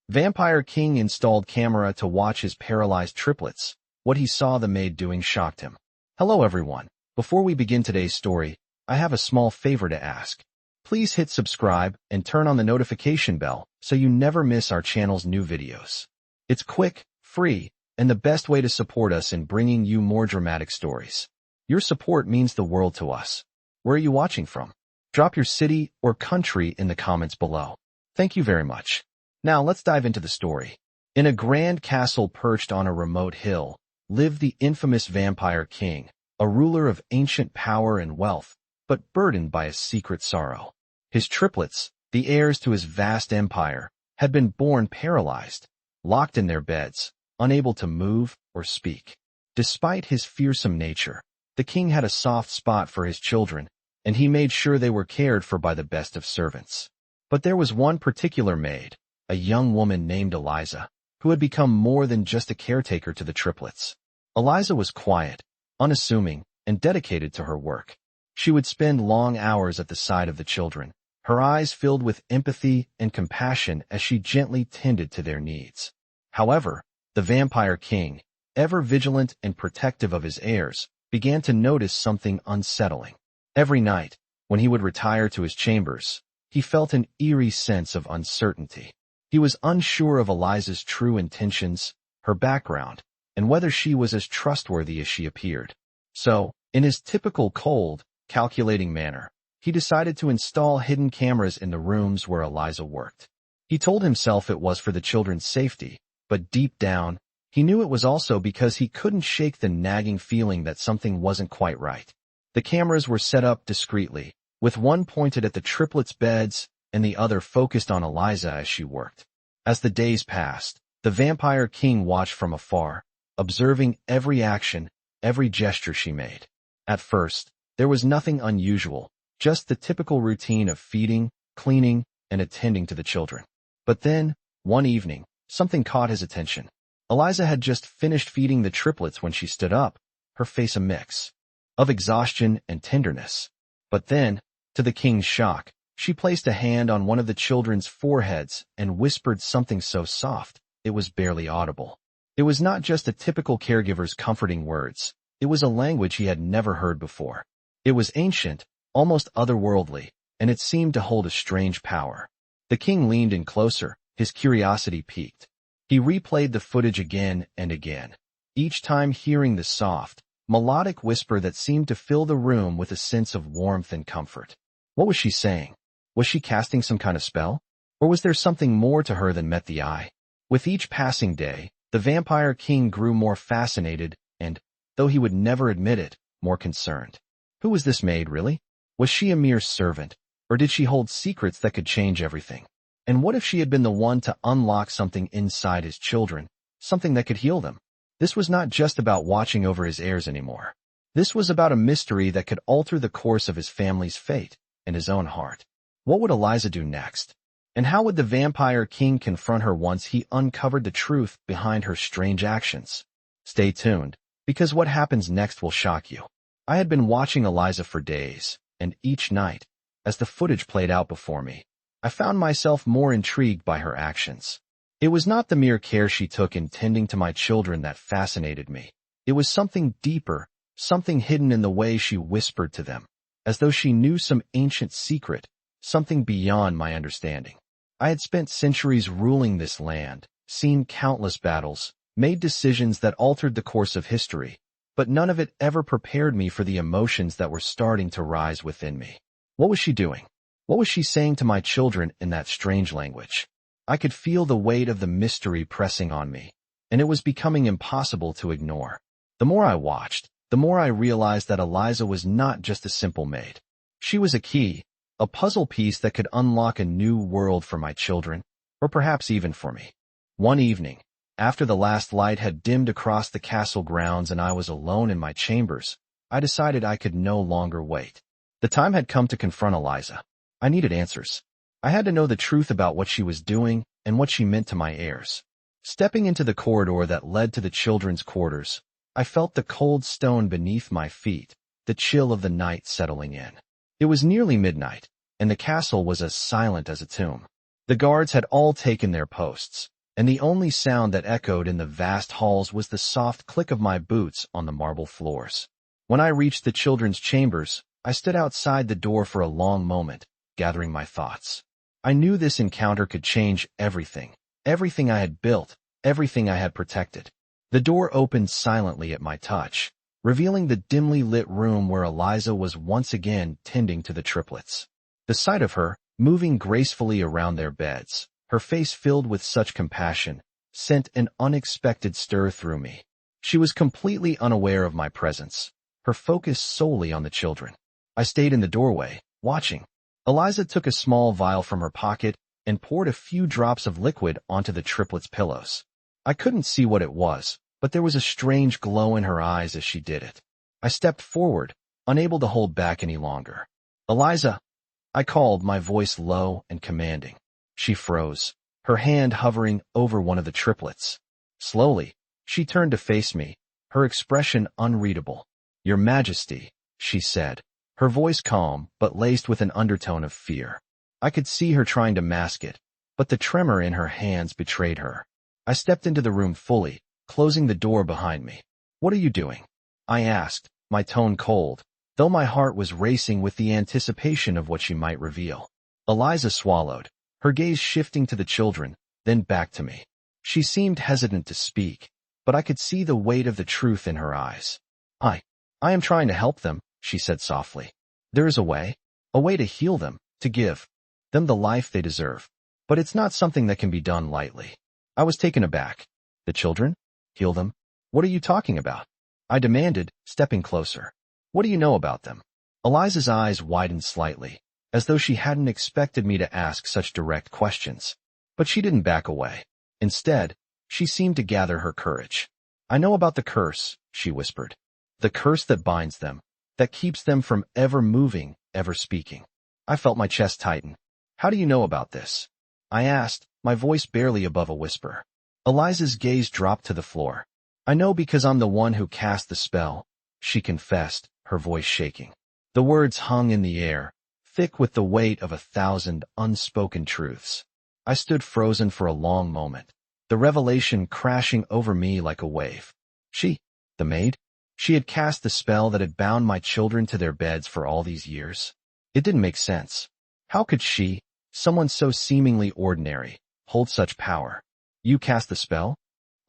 Vampire King installed camera to watch his paralyzed triplets. What he saw the maid doing shocked him. Hello everyone. Before we begin today's story, I have a small favor to ask. Please hit subscribe and turn on the notification bell so you never miss our channel's new videos. It's quick, free, and the best way to support us in bringing you more dramatic stories. Your support means the world to us. Where are you watching from? Drop your city or country in the comments below. Thank you very much. Now let's dive into the story. In a grand castle perched on a remote hill, lived the infamous Vampire King, a ruler of ancient power and wealth, but burdened by a secret sorrow. His triplets, the heirs to his vast empire, had been born paralyzed, locked in their beds, unable to move or speak. Despite his fearsome nature, the king had a soft spot for his children, and he made sure they were cared for by the best of servants. But there was one particular maid, a young woman named Eliza, who had become more than just a caretaker to the triplets. Eliza was quiet, unassuming, and dedicated to her work. She would spend long hours at the side of the children, her eyes filled with empathy and compassion as she gently tended to their needs. However, the Vampire King, ever vigilant and protective of his heirs, began to notice something unsettling. Every night, when he would retire to his chambers, he felt an eerie sense of uncertainty. He was unsure of Eliza's true intentions, her background, and whether she was as trustworthy as she appeared. So, in his typical cold, calculating manner, he decided to install hidden cameras in the rooms where Eliza worked. He told himself it was for the children's safety, but deep down, he knew it was also because he couldn't shake the nagging feeling that something wasn't quite right. The cameras were set up discreetly, with one pointed at the triplets' beds and the other focused on Eliza as she worked. As the days passed, the Vampire King watched from afar, observing every action, every gesture she made. At first, there was nothing unusual, just the typical routine of feeding, cleaning, and attending to the children. But then, one evening, something caught his attention. Eliza had just finished feeding the triplets when she stood up, her face a mix of exhaustion and tenderness. But then, to the king's shock, she placed a hand on one of the children's foreheads and whispered something so soft, it was barely audible. It was not just a typical caregiver's comforting words. It was a language he had never heard before. It was ancient, almost otherworldly, and it seemed to hold a strange power. The king leaned in closer, his curiosity piqued. He replayed the footage again and again, each time hearing the soft, melodic whisper that seemed to fill the room with a sense of warmth and comfort. What was she saying? Was she casting some kind of spell? Or was there something more to her than met the eye? With each passing day, the Vampire King grew more fascinated and, though he would never admit it, more concerned. Who was this maid, really? Was she a mere servant, or did she hold secrets that could change everything? And what if she had been the one to unlock something inside his children, something that could heal them? This was not just about watching over his heirs anymore. This was about a mystery that could alter the course of his family's fate and his own heart. What would Eliza do next? And how would the Vampire King confront her once he uncovered the truth behind her strange actions? Stay tuned, because what happens next will shock you. I had been watching Eliza for days, and each night, as the footage played out before me, I found myself more intrigued by her actions. It was not the mere care she took in tending to my children that fascinated me. It was something deeper, something hidden in the way she whispered to them, as though she knew some ancient secret, something beyond my understanding. I had spent centuries ruling this land, seen countless battles, made decisions that altered the course of history, but none of it ever prepared me for the emotions that were starting to rise within me. What was she doing? What was she saying to my children in that strange language? I could feel the weight of the mystery pressing on me, and it was becoming impossible to ignore. The more I watched, the more I realized that Eliza was not just a simple maid. She was a key, a puzzle piece that could unlock a new world for my children, or perhaps even for me. One evening, after the last light had dimmed across the castle grounds and I was alone in my chambers, I decided I could no longer wait. The time had come to confront Eliza. I needed answers. I had to know the truth about what she was doing and what she meant to my heirs. Stepping into the corridor that led to the children's quarters, I felt the cold stone beneath my feet, the chill of the night settling in. It was nearly midnight, and the castle was as silent as a tomb. The guards had all taken their posts, and the only sound that echoed in the vast halls was the soft click of my boots on the marble floors. When I reached the children's chambers, I stood outside the door for a long moment, gathering my thoughts. I knew this encounter could change everything. Everything I had built, everything I had protected. The door opened silently at my touch, revealing the dimly lit room where Eliza was once again tending to the triplets. The sight of her, moving gracefully around their beds, her face filled with such compassion, sent an unexpected stir through me. She was completely unaware of my presence, her focus solely on the children. I stayed in the doorway, watching. Eliza took a small vial from her pocket and poured a few drops of liquid onto the triplets' pillows. I couldn't see what it was, but there was a strange glow in her eyes as she did it. I stepped forward, unable to hold back any longer. "Eliza," I called, my voice low and commanding. She froze, her hand hovering over one of the triplets. Slowly, she turned to face me, her expression unreadable. "Your Majesty," she said, her voice calm but laced with an undertone of fear. I could see her trying to mask it, but the tremor in her hands betrayed her. I stepped into the room fully, closing the door behind me. "What are you doing?" I asked, my tone cold, though my heart was racing with the anticipation of what she might reveal. Eliza swallowed, her gaze shifting to the children, then back to me. She seemed hesitant to speak, but I could see the weight of the truth in her eyes. I am trying to help them," she said softly. "There is a way to heal them, to give them the life they deserve. But it's not something that can be done lightly." I was taken aback. "The children? Heal them? What are you talking about?" I demanded, stepping closer. "What do you know about them?" Eliza's eyes widened slightly, as though she hadn't expected me to ask such direct questions. But she didn't back away. Instead, she seemed to gather her courage. "I know about the curse," she whispered. "The curse that binds them, that keeps them from ever moving, ever speaking." I felt my chest tighten. "How do you know about this?" I asked, my voice barely above a whisper. Eliza's gaze dropped to the floor. "I know because I'm the one who cast the spell," she confessed, her voice shaking. The words hung in the air, thick with the weight of 1,000 unspoken truths. I stood frozen for a long moment, the revelation crashing over me like a wave. The maid? She had cast the spell that had bound my children to their beds for all these years. It didn't make sense. How could she, someone so seemingly ordinary, hold such power? "You cast the spell?"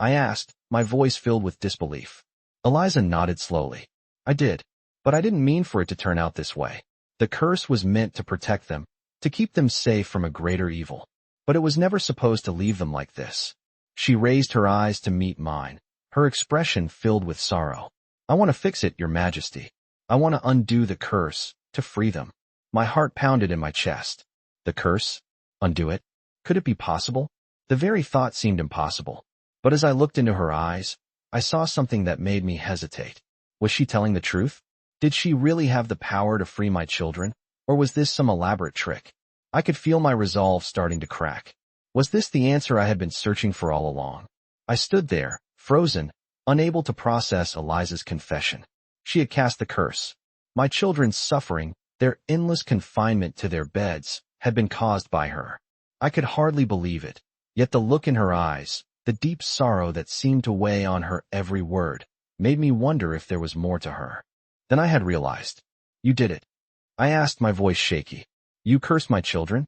I asked, my voice filled with disbelief. Eliza nodded slowly. "I did, but I didn't mean for it to turn out this way. The curse was meant to protect them, to keep them safe from a greater evil. But it was never supposed to leave them like this." She raised her eyes to meet mine, her expression filled with sorrow. "I want to fix it, Your Majesty. I want to undo the curse, to free them." My heart pounded in my chest. The curse? Undo it? Could it be possible? The very thought seemed impossible. But as I looked into her eyes, I saw something that made me hesitate. Was she telling the truth? Did she really have the power to free my children? Or was this some elaborate trick? I could feel my resolve starting to crack. Was this the answer I had been searching for all along? I stood there, frozen, unable to process Eliza's confession. She had cast the curse. My children's suffering, their endless confinement to their beds, had been caused by her. I could hardly believe it, yet the look in her eyes, the deep sorrow that seemed to weigh on her every word, made me wonder if there was more to her. Then I had realized. "You did it?" I asked, my voice shaky. "You cursed my children?"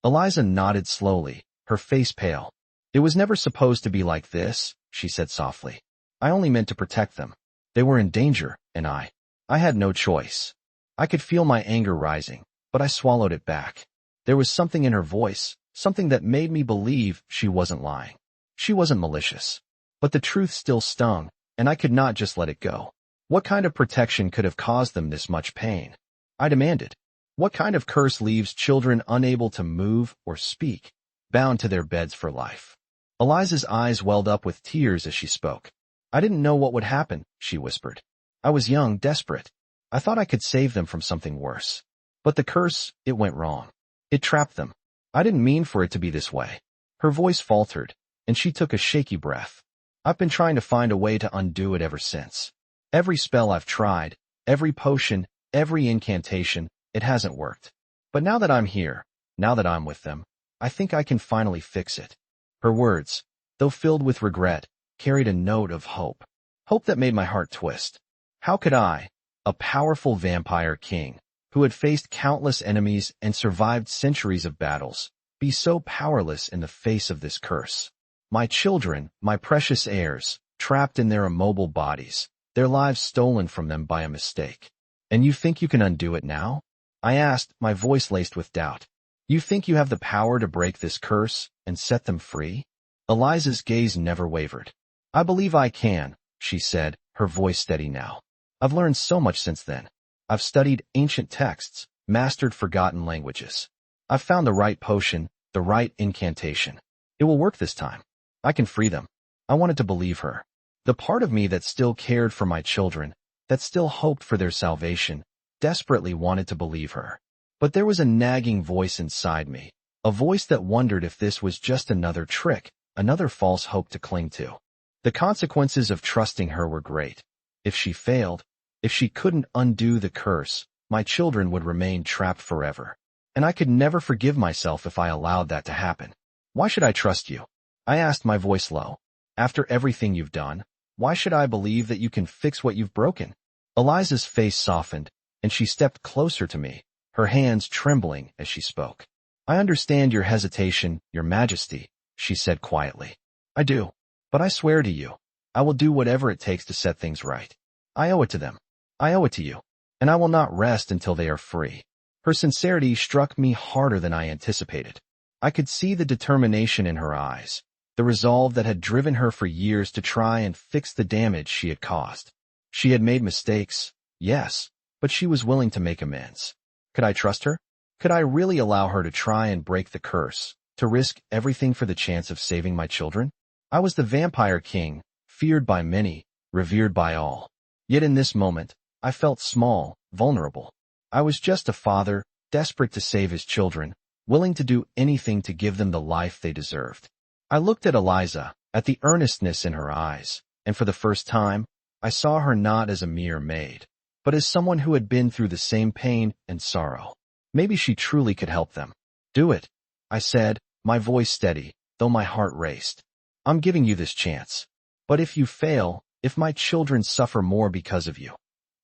Eliza nodded slowly, her face pale. "It was never supposed to be like this," she said softly. "I only meant to protect them. They were in danger, and I had no choice." I could feel my anger rising, but I swallowed it back. There was something in her voice, something that made me believe she wasn't lying. She wasn't malicious. But the truth still stung, and I could not just let it go. What kind of protection could have caused them this much pain? I demanded. What kind of curse leaves children unable to move or speak, bound to their beds for life? Eliza's eyes welled up with tears as she spoke. "I didn't know what would happen," she whispered. "I was young, desperate. I thought I could save them from something worse. But the curse, it went wrong. It trapped them. I didn't mean for it to be this way." Her voice faltered, and she took a shaky breath. "I've been trying to find a way to undo it ever since. Every spell I've tried, every potion, every incantation, it hasn't worked. But now that I'm here, now that I'm with them, I think I can finally fix it." Her words, though filled with regret, carried a note of hope. Hope that made my heart twist. How could I, a powerful vampire king, who had faced countless enemies and survived centuries of battles, be so powerless in the face of this curse? My children, my precious heirs, trapped in their immobile bodies, their lives stolen from them by a mistake. And you think you can undo it now? I asked, my voice laced with doubt. You think you have the power to break this curse and set them free? Eliza's gaze never wavered. I believe I can, she said, her voice steady now. I've learned so much since then. I've studied ancient texts, mastered forgotten languages. I've found the right potion, the right incantation. It will work this time. I can free them. I wanted to believe her. The part of me that still cared for my children, that still hoped for their salvation, desperately wanted to believe her. But there was a nagging voice inside me, a voice that wondered if this was just another trick, another false hope to cling to. The consequences of trusting her were great. If she failed, if she couldn't undo the curse, my children would remain trapped forever. And I could never forgive myself if I allowed that to happen. Why should I trust you? I asked, my voice low. After everything you've done, why should I believe that you can fix what you've broken? Eliza's face softened, and she stepped closer to me, her hands trembling as she spoke. I understand your hesitation, your majesty, she said quietly. I do. But I swear to you, I will do whatever it takes to set things right. I owe it to them. I owe it to you. And I will not rest until they are free. Her sincerity struck me harder than I anticipated. I could see the determination in her eyes, the resolve that had driven her for years to try and fix the damage she had caused. She had made mistakes, yes, but she was willing to make amends. Could I trust her? Could I really allow her to try and break the curse, to risk everything for the chance of saving my children? I was the vampire king, feared by many, revered by all. Yet in this moment, I felt small, vulnerable. I was just a father, desperate to save his children, willing to do anything to give them the life they deserved. I looked at Eliza, at the earnestness in her eyes, and for the first time, I saw her not as a mere maid, but as someone who had been through the same pain and sorrow. Maybe she truly could help them. Do it, I said, my voice steady, though my heart raced. I'm giving you this chance. But if you fail, if my children suffer more because of you.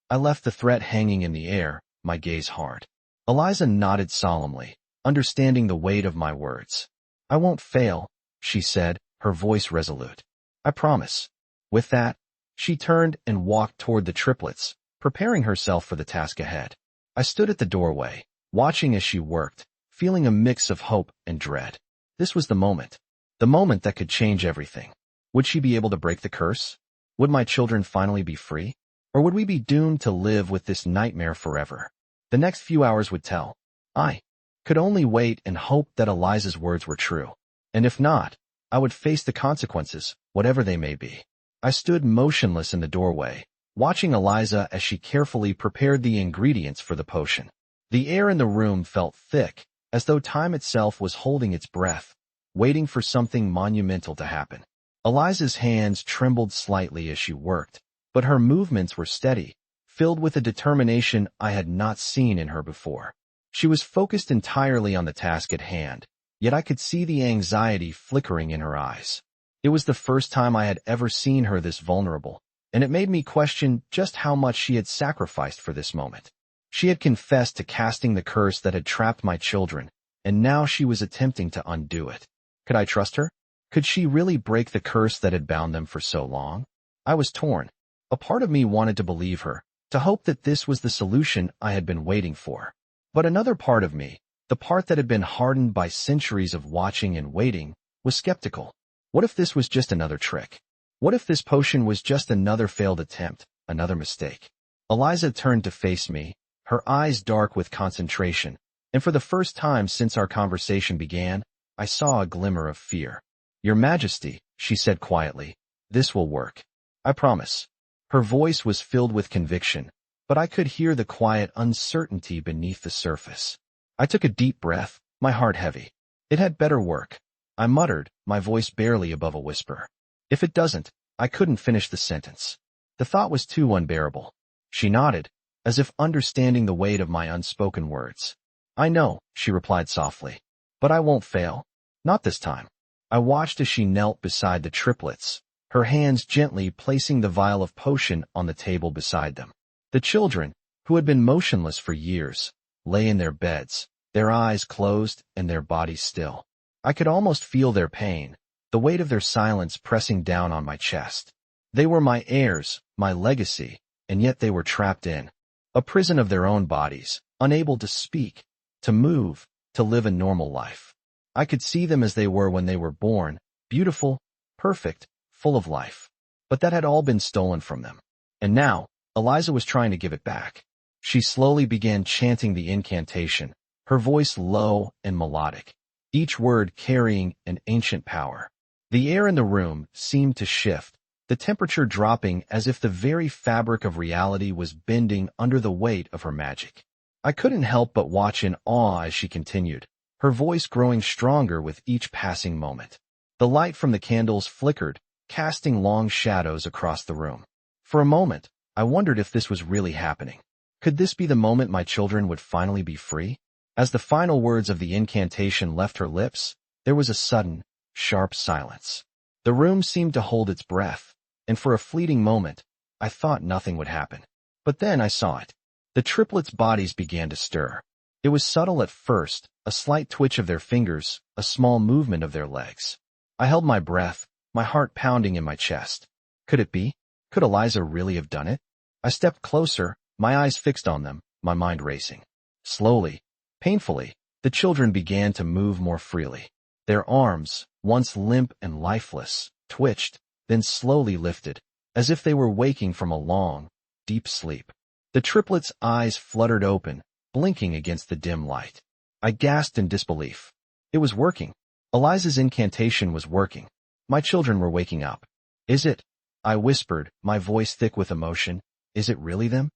I left the threat hanging in the air, my gaze hard. Eliza nodded solemnly, understanding the weight of my words. I won't fail, she said, her voice resolute. I promise. With that, she turned and walked toward the triplets, preparing herself for the task ahead. I stood at the doorway, watching as she worked, feeling a mix of hope and dread. This was the moment that could change everything. Would she be able to break the curse? Would my children finally be free? Or would we be doomed to live with this nightmare forever? The next few hours would tell. I could only wait and hope that Eliza's words were true. And if not, I would face the consequences, whatever they may be. I stood motionless in the doorway, watching Eliza as she carefully prepared the ingredients for the potion. The air in the room felt thick, as though time itself was holding its breath, waiting for something monumental to happen. Eliza's hands trembled slightly as she worked, but her movements were steady, filled with a determination I had not seen in her before. She was focused entirely on the task at hand, yet I could see the anxiety flickering in her eyes. It was the first time I had ever seen her this vulnerable, and it made me question just how much she had sacrificed for this moment. She had confessed to casting the curse that had trapped my children, and now she was attempting to undo it. Could I trust her? Could she really break the curse that had bound them for so long? I was torn. A part of me wanted to believe her, to hope that this was the solution I had been waiting for. But another part of me, the part that had been hardened by centuries of watching and waiting, was skeptical. What if this was just another trick? What if this potion was just another failed attempt, another mistake? Eliza turned to face me, her eyes dark with concentration, and for the first time since our conversation began, I saw a glimmer of fear. Your Majesty, she said quietly, this will work. I promise. Her voice was filled with conviction, but I could hear the quiet uncertainty beneath the surface. I took a deep breath, my heart heavy. It had better work. I muttered, my voice barely above a whisper. If it doesn't, I couldn't finish the sentence. The thought was too unbearable. She nodded, as if understanding the weight of my unspoken words. I know, she replied softly. But I won't fail. Not this time. I watched as she knelt beside the triplets, her hands gently placing the vial of potion on the table beside them. The children, who had been motionless for years, lay in their beds, their eyes closed and their bodies still. I could almost feel their pain, the weight of their silence pressing down on my chest. They were my heirs, my legacy, and yet they were trapped in a prison of their own bodies, unable to speak, to move, to live a normal life. I could see them as they were when they were born, beautiful, perfect, full of life. But that had all been stolen from them. And now, Eliza was trying to give it back. She slowly began chanting the incantation, her voice low and melodic, each word carrying an ancient power. The air in the room seemed to shift, the temperature dropping as if the very fabric of reality was bending under the weight of her magic. I couldn't help but watch in awe as she continued, her voice growing stronger with each passing moment. The light from the candles flickered, casting long shadows across the room. For a moment, I wondered if this was really happening. Could this be the moment my children would finally be free? As the final words of the incantation left her lips, there was a sudden, sharp silence. The room seemed to hold its breath, and for a fleeting moment, I thought nothing would happen. But then I saw it. The triplets' bodies began to stir. It was subtle at first, a slight twitch of their fingers, a small movement of their legs. I held my breath, my heart pounding in my chest. Could it be? Could Eliza really have done it? I stepped closer, my eyes fixed on them, my mind racing. Slowly, painfully, the children began to move more freely. Their arms, once limp and lifeless, twitched, then slowly lifted, as if they were waking from a long, deep sleep. The triplets' eyes fluttered open, blinking against the dim light. I gasped in disbelief. It was working. Eliza's incantation was working. My children were waking up. Is it? I whispered, my voice thick with emotion. Is it really them?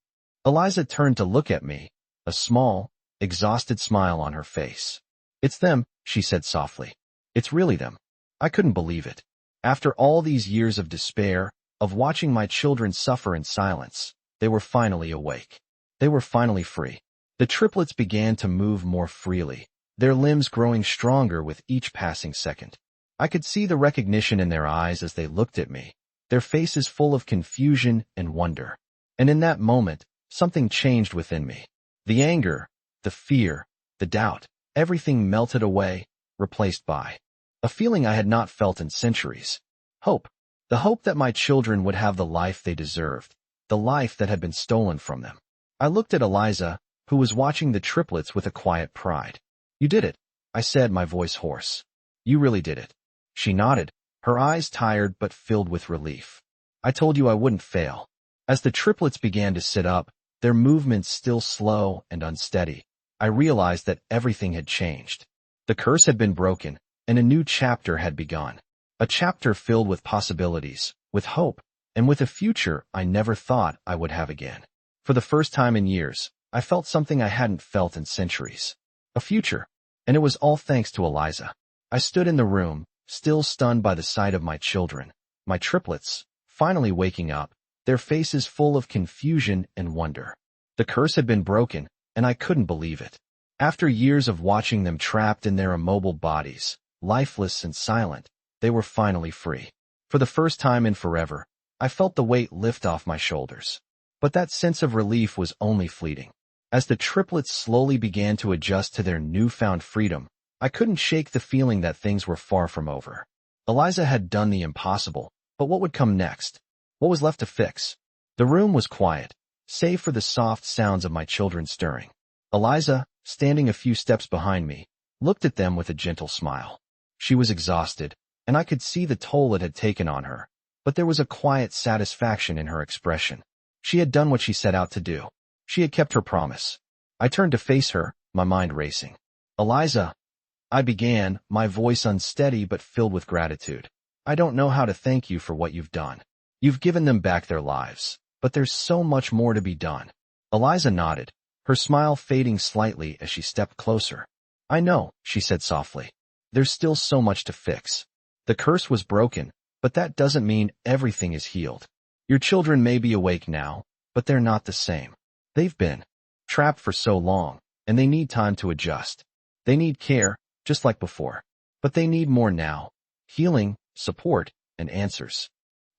Eliza turned to look at me, a small, exhausted smile on her face. It's them, she said softly. It's really them. I couldn't believe it. After all these years of despair, of watching my children suffer in silence, they were finally awake. They were finally free. The triplets began to move more freely, their limbs growing stronger with each passing second. I could see the recognition in their eyes as they looked at me, their faces full of confusion and wonder. And in that moment, something changed within me. The anger, the fear, the doubt, everything melted away, replaced by a feeling I had not felt in centuries. Hope. The hope that my children would have the life they deserved, the life that had been stolen from them. I looked at Eliza, who was watching the triplets with a quiet pride. You did it, I said, my voice hoarse. You really did it. She nodded, her eyes tired but filled with relief. I told you I wouldn't fail. As the triplets began to sit up, their movements still slow and unsteady, I realized that everything had changed. The curse had been broken, and a new chapter had begun. A chapter filled with possibilities, with hope, and with a future I never thought I would have again. For the first time in years, I felt something I hadn't felt in centuries. A future. And it was all thanks to Eliza. I stood in the room, still stunned by the sight of my children, my triplets, finally waking up, their faces full of confusion and wonder. The curse had been broken, and I couldn't believe it. After years of watching them trapped in their immobile bodies, lifeless and silent, they were finally free. For the first time in forever, I felt the weight lift off my shoulders. But that sense of relief was only fleeting. As the triplets slowly began to adjust to their newfound freedom, I couldn't shake the feeling that things were far from over. Eliza had done the impossible, but what would come next? What was left to fix? The room was quiet, save for the soft sounds of my children stirring. Eliza, standing a few steps behind me, looked at them with a gentle smile. She was exhausted, and I could see the toll it had taken on her, but there was a quiet satisfaction in her expression. She had done what she set out to do. She had kept her promise. I turned to face her, my mind racing. Eliza, I began, my voice unsteady but filled with gratitude. I don't know how to thank you for what you've done. You've given them back their lives, but there's so much more to be done. Eliza nodded, her smile fading slightly as she stepped closer. I know, she said softly. There's still so much to fix. The curse was broken, but that doesn't mean everything is healed. Your children may be awake now, but they're not the same. They've been trapped for so long, and they need time to adjust. They need care, just like before. But they need more now. healing, support, and answers.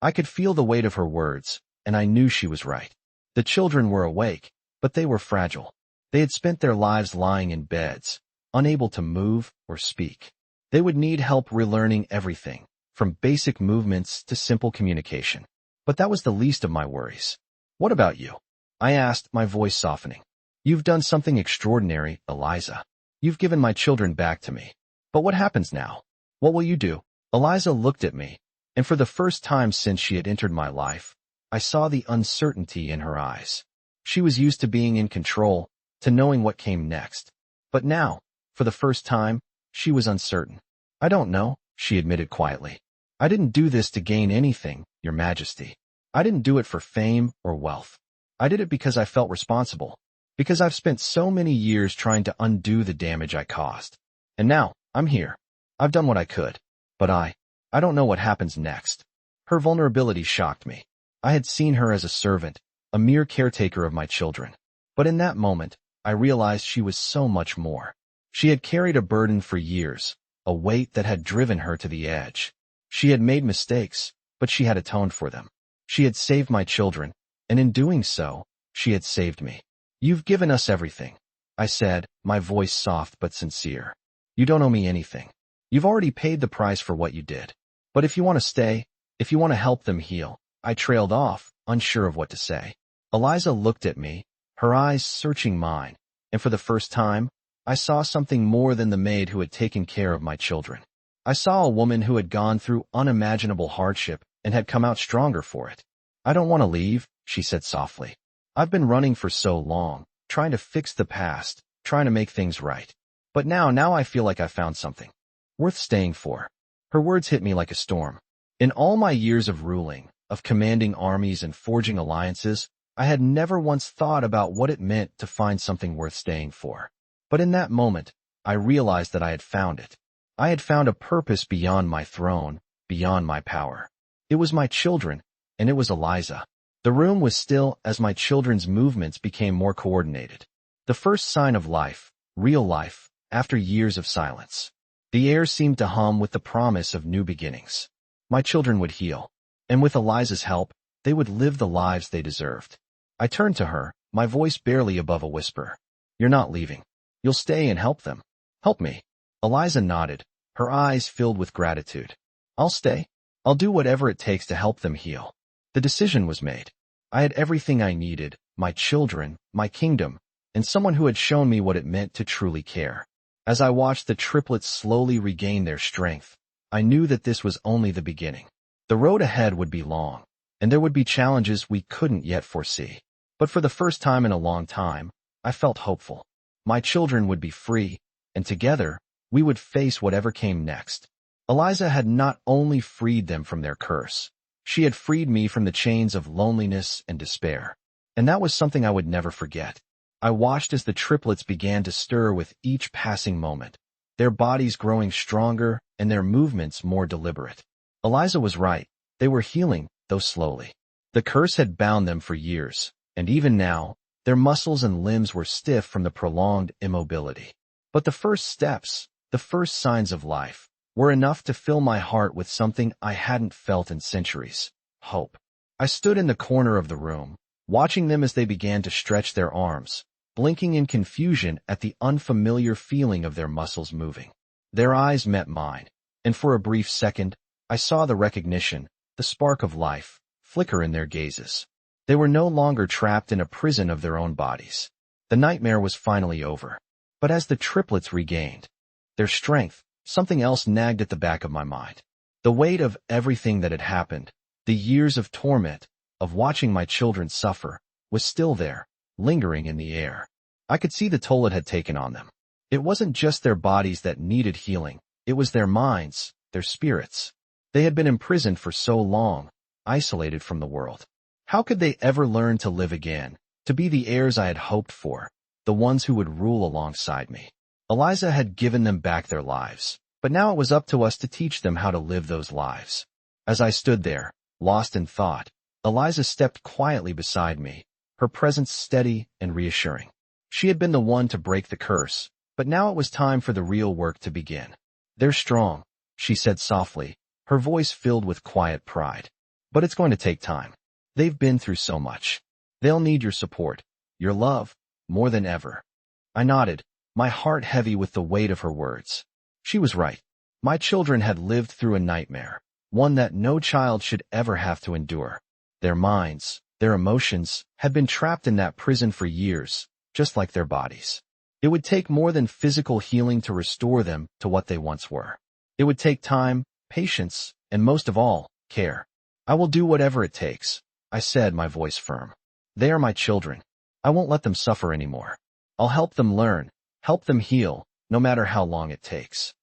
I could feel the weight of her words, and I knew she was right. The children were awake, but they were fragile. They had spent their lives lying in beds, unable to move or speak. They would need help relearning everything, from basic movements to simple communication. But that was the least of my worries. What about you? I asked, my voice softening. You've done something extraordinary, Eliza. You've given my children back to me. But what happens now? What will you do? Eliza looked at me, and for the first time since she had entered my life, I saw the uncertainty in her eyes. She was used to being in control, to knowing what came next. But now, for the first time, she was uncertain. I don't know, she admitted quietly. I didn't do this to gain anything, Your Majesty. I didn't do it for fame or wealth. I did it because I felt responsible. Because I've spent so many years trying to undo the damage I caused. And now, I'm here. I've done what I could. But I don't know what happens next. Her vulnerability shocked me. I had seen her as a servant, a mere caretaker of my children. But in that moment, I realized she was so much more. She had carried a burden for years, a weight that had driven her to the edge. She had made mistakes, but she had atoned for them. She had saved my children, and in doing so, she had saved me. You've given us everything, I said, my voice soft but sincere. You don't owe me anything. You've already paid the price for what you did. But if you want to stay, if you want to help them heal, I trailed off, unsure of what to say. Eliza looked at me, her eyes searching mine, and for the first time, I saw something more than the maid who had taken care of my children. I saw a woman who had gone through unimaginable hardship and had come out stronger for it. I don't want to leave, she said softly. I've been running for so long, trying to fix the past, trying to make things right. But now I feel like I found something worth staying for. Her words hit me like a storm. In all my years of ruling, of commanding armies and forging alliances, I had never once thought about what it meant to find something worth staying for. But in that moment, I realized that I had found it. I had found a purpose beyond my throne, beyond my power. It was my children, and it was Eliza. The room was still as my children's movements became more coordinated. The first sign of life, real life, after years of silence. The air seemed to hum with the promise of new beginnings. My children would heal, and with Eliza's help, they would live the lives they deserved. I turned to her, my voice barely above a whisper. You're not leaving. You'll stay and help them. Help me. Eliza nodded, her eyes filled with gratitude. I'll stay. I'll do whatever it takes to help them heal. The decision was made. I had everything I needed, my children, my kingdom, and someone who had shown me what it meant to truly care. As I watched the triplets slowly regain their strength, I knew that this was only the beginning. The road ahead would be long, and there would be challenges we couldn't yet foresee. But for the first time in a long time, I felt hopeful. My children would be free, and together, we would face whatever came next. Eliza had not only freed them from their curse, she had freed me from the chains of loneliness and despair. And that was something I would never forget. I watched as the triplets began to stir with each passing moment, their bodies growing stronger and their movements more deliberate. Eliza was right. They were healing, though slowly. The curse had bound them for years, and even now, their muscles and limbs were stiff from the prolonged immobility. But the first steps, the first signs of life, were enough to fill my heart with something I hadn't felt in centuries: hope. I stood in the corner of the room, watching them as they began to stretch their arms, blinking in confusion at the unfamiliar feeling of their muscles moving. Their eyes met mine, and for a brief second, I saw the recognition, the spark of life, flicker in their gazes. They were no longer trapped in a prison of their own bodies. The nightmare was finally over. But as the triplets regained their strength, something else nagged at the back of my mind. The weight of everything that had happened, the years of torment, of watching my children suffer, was still there, lingering in the air. I could see the toll it had taken on them. It wasn't just their bodies that needed healing, it was their minds, their spirits. They had been imprisoned for so long, isolated from the world. How could they ever learn to live again, to be the heirs I had hoped for, the ones who would rule alongside me? Eliza had given them back their lives, but now it was up to us to teach them how to live those lives. As I stood there, lost in thought, Eliza stepped quietly beside me, her presence steady and reassuring. She had been the one to break the curse, but now it was time for the real work to begin. They're strong, she said softly, her voice filled with quiet pride. But it's going to take time. They've been through so much. They'll need your support, your love, more than ever. I nodded, my heart heavy with the weight of her words. She was right. My children had lived through a nightmare, one that no child should ever have to endure. Their minds, their emotions, had been trapped in that prison for years, just like their bodies. It would take more than physical healing to restore them to what they once were. It would take time, patience, and most of all, care. I will do whatever it takes, I said, my voice firm. They are my children. I won't let them suffer anymore. I'll help them learn, help them heal, no matter how long it takes.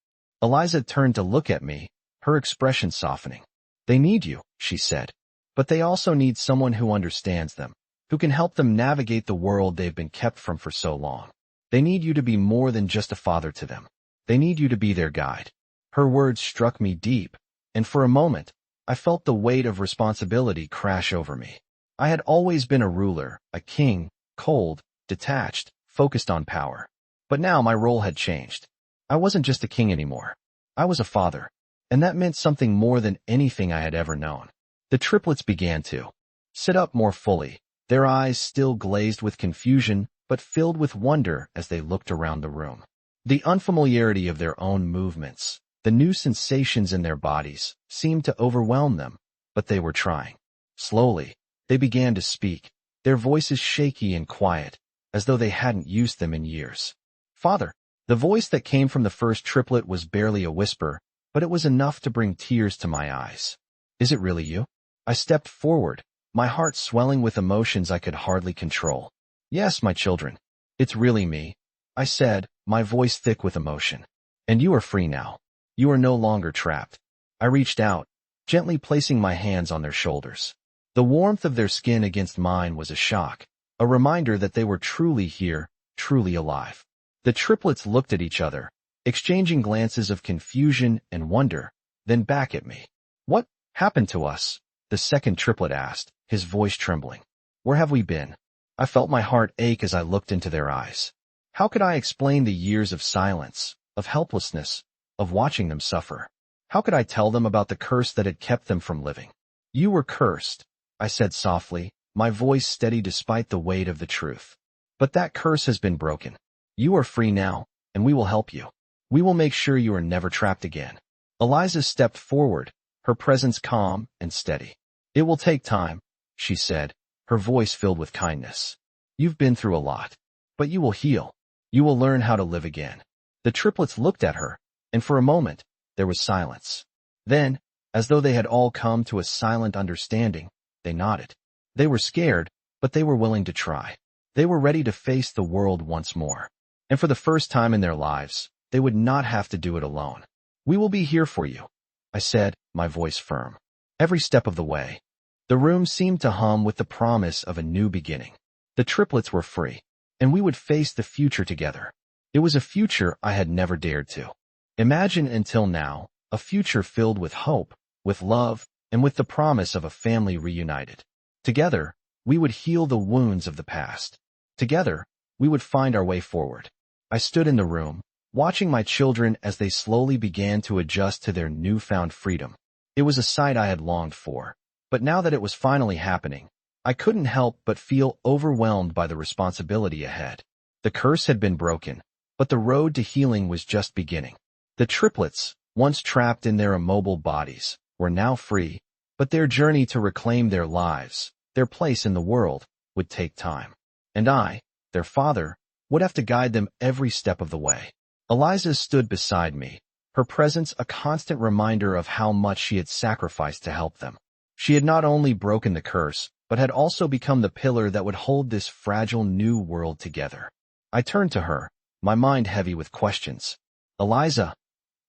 Eliza turned to look at me, her expression softening. They need you, she said. But they also need someone who understands them, who can help them navigate the world they've been kept from for so long. They need you to be more than just a father to them. They need you to be their guide. Her words struck me deep, and for a moment, I felt the weight of responsibility crash over me. I had always been a ruler, a king, cold, detached, focused on power. But now my role had changed. I wasn't just a king anymore. I was a father, and that meant something more than anything I had ever known. The triplets began to sit up more fully, their eyes still glazed with confusion, but filled with wonder as they looked around the room. The unfamiliarity of their own movements, the new sensations in their bodies, seemed to overwhelm them, but they were trying. Slowly, they began to speak, their voices shaky and quiet, as though they hadn't used them in years. Father. The voice that came from the first triplet was barely a whisper, but it was enough to bring tears to my eyes. Is it really you? I stepped forward, my heart swelling with emotions I could hardly control. Yes, my children. It's really me, I said, my voice thick with emotion. And you are free now. You are no longer trapped. I reached out, gently placing my hands on their shoulders. The warmth of their skin against mine was a shock, a reminder that they were truly here, truly alive. The triplets looked at each other, exchanging glances of confusion and wonder, then back at me. What happened to us? The second triplet asked, his voice trembling. Where have we been? I felt my heart ache as I looked into their eyes. How could I explain the years of silence, of helplessness, of watching them suffer? How could I tell them about the curse that had kept them from living? You were cursed, I said softly, my voice steady despite the weight of the truth. But that curse has been broken. You are free now, and we will help you. We will make sure you are never trapped again. Eliza stepped forward, her presence calm and steady. It will take time, she said, her voice filled with kindness. You've been through a lot, but you will heal. You will learn how to live again. The triplets looked at her, and for a moment, there was silence. Then, as though they had all come to a silent understanding, they nodded. They were scared, but they were willing to try. They were ready to face the world once more. And for the first time in their lives, they would not have to do it alone. We will be here for you, I said, my voice firm. Every step of the way. The room seemed to hum with the promise of a new beginning. The triplets were free, and we would face the future together. It was a future I had never dared to imagine until now, a future filled with hope, with love, and with the promise of a family reunited. Together, we would heal the wounds of the past. Together, we would find our way forward. I stood in the room, watching my children as they slowly began to adjust to their newfound freedom. It was a sight I had longed for, but now that it was finally happening, I couldn't help but feel overwhelmed by the responsibility ahead. The curse had been broken, but the road to healing was just beginning. The triplets, once trapped in their immobile bodies, were now free, but their journey to reclaim their lives, their place in the world, would take time. And I, their father, would have to guide them every step of the way. Eliza stood beside me, her presence a constant reminder of how much she had sacrificed to help them. She had not only broken the curse, but had also become the pillar that would hold this fragile new world together. I turned to her, my mind heavy with questions. Eliza,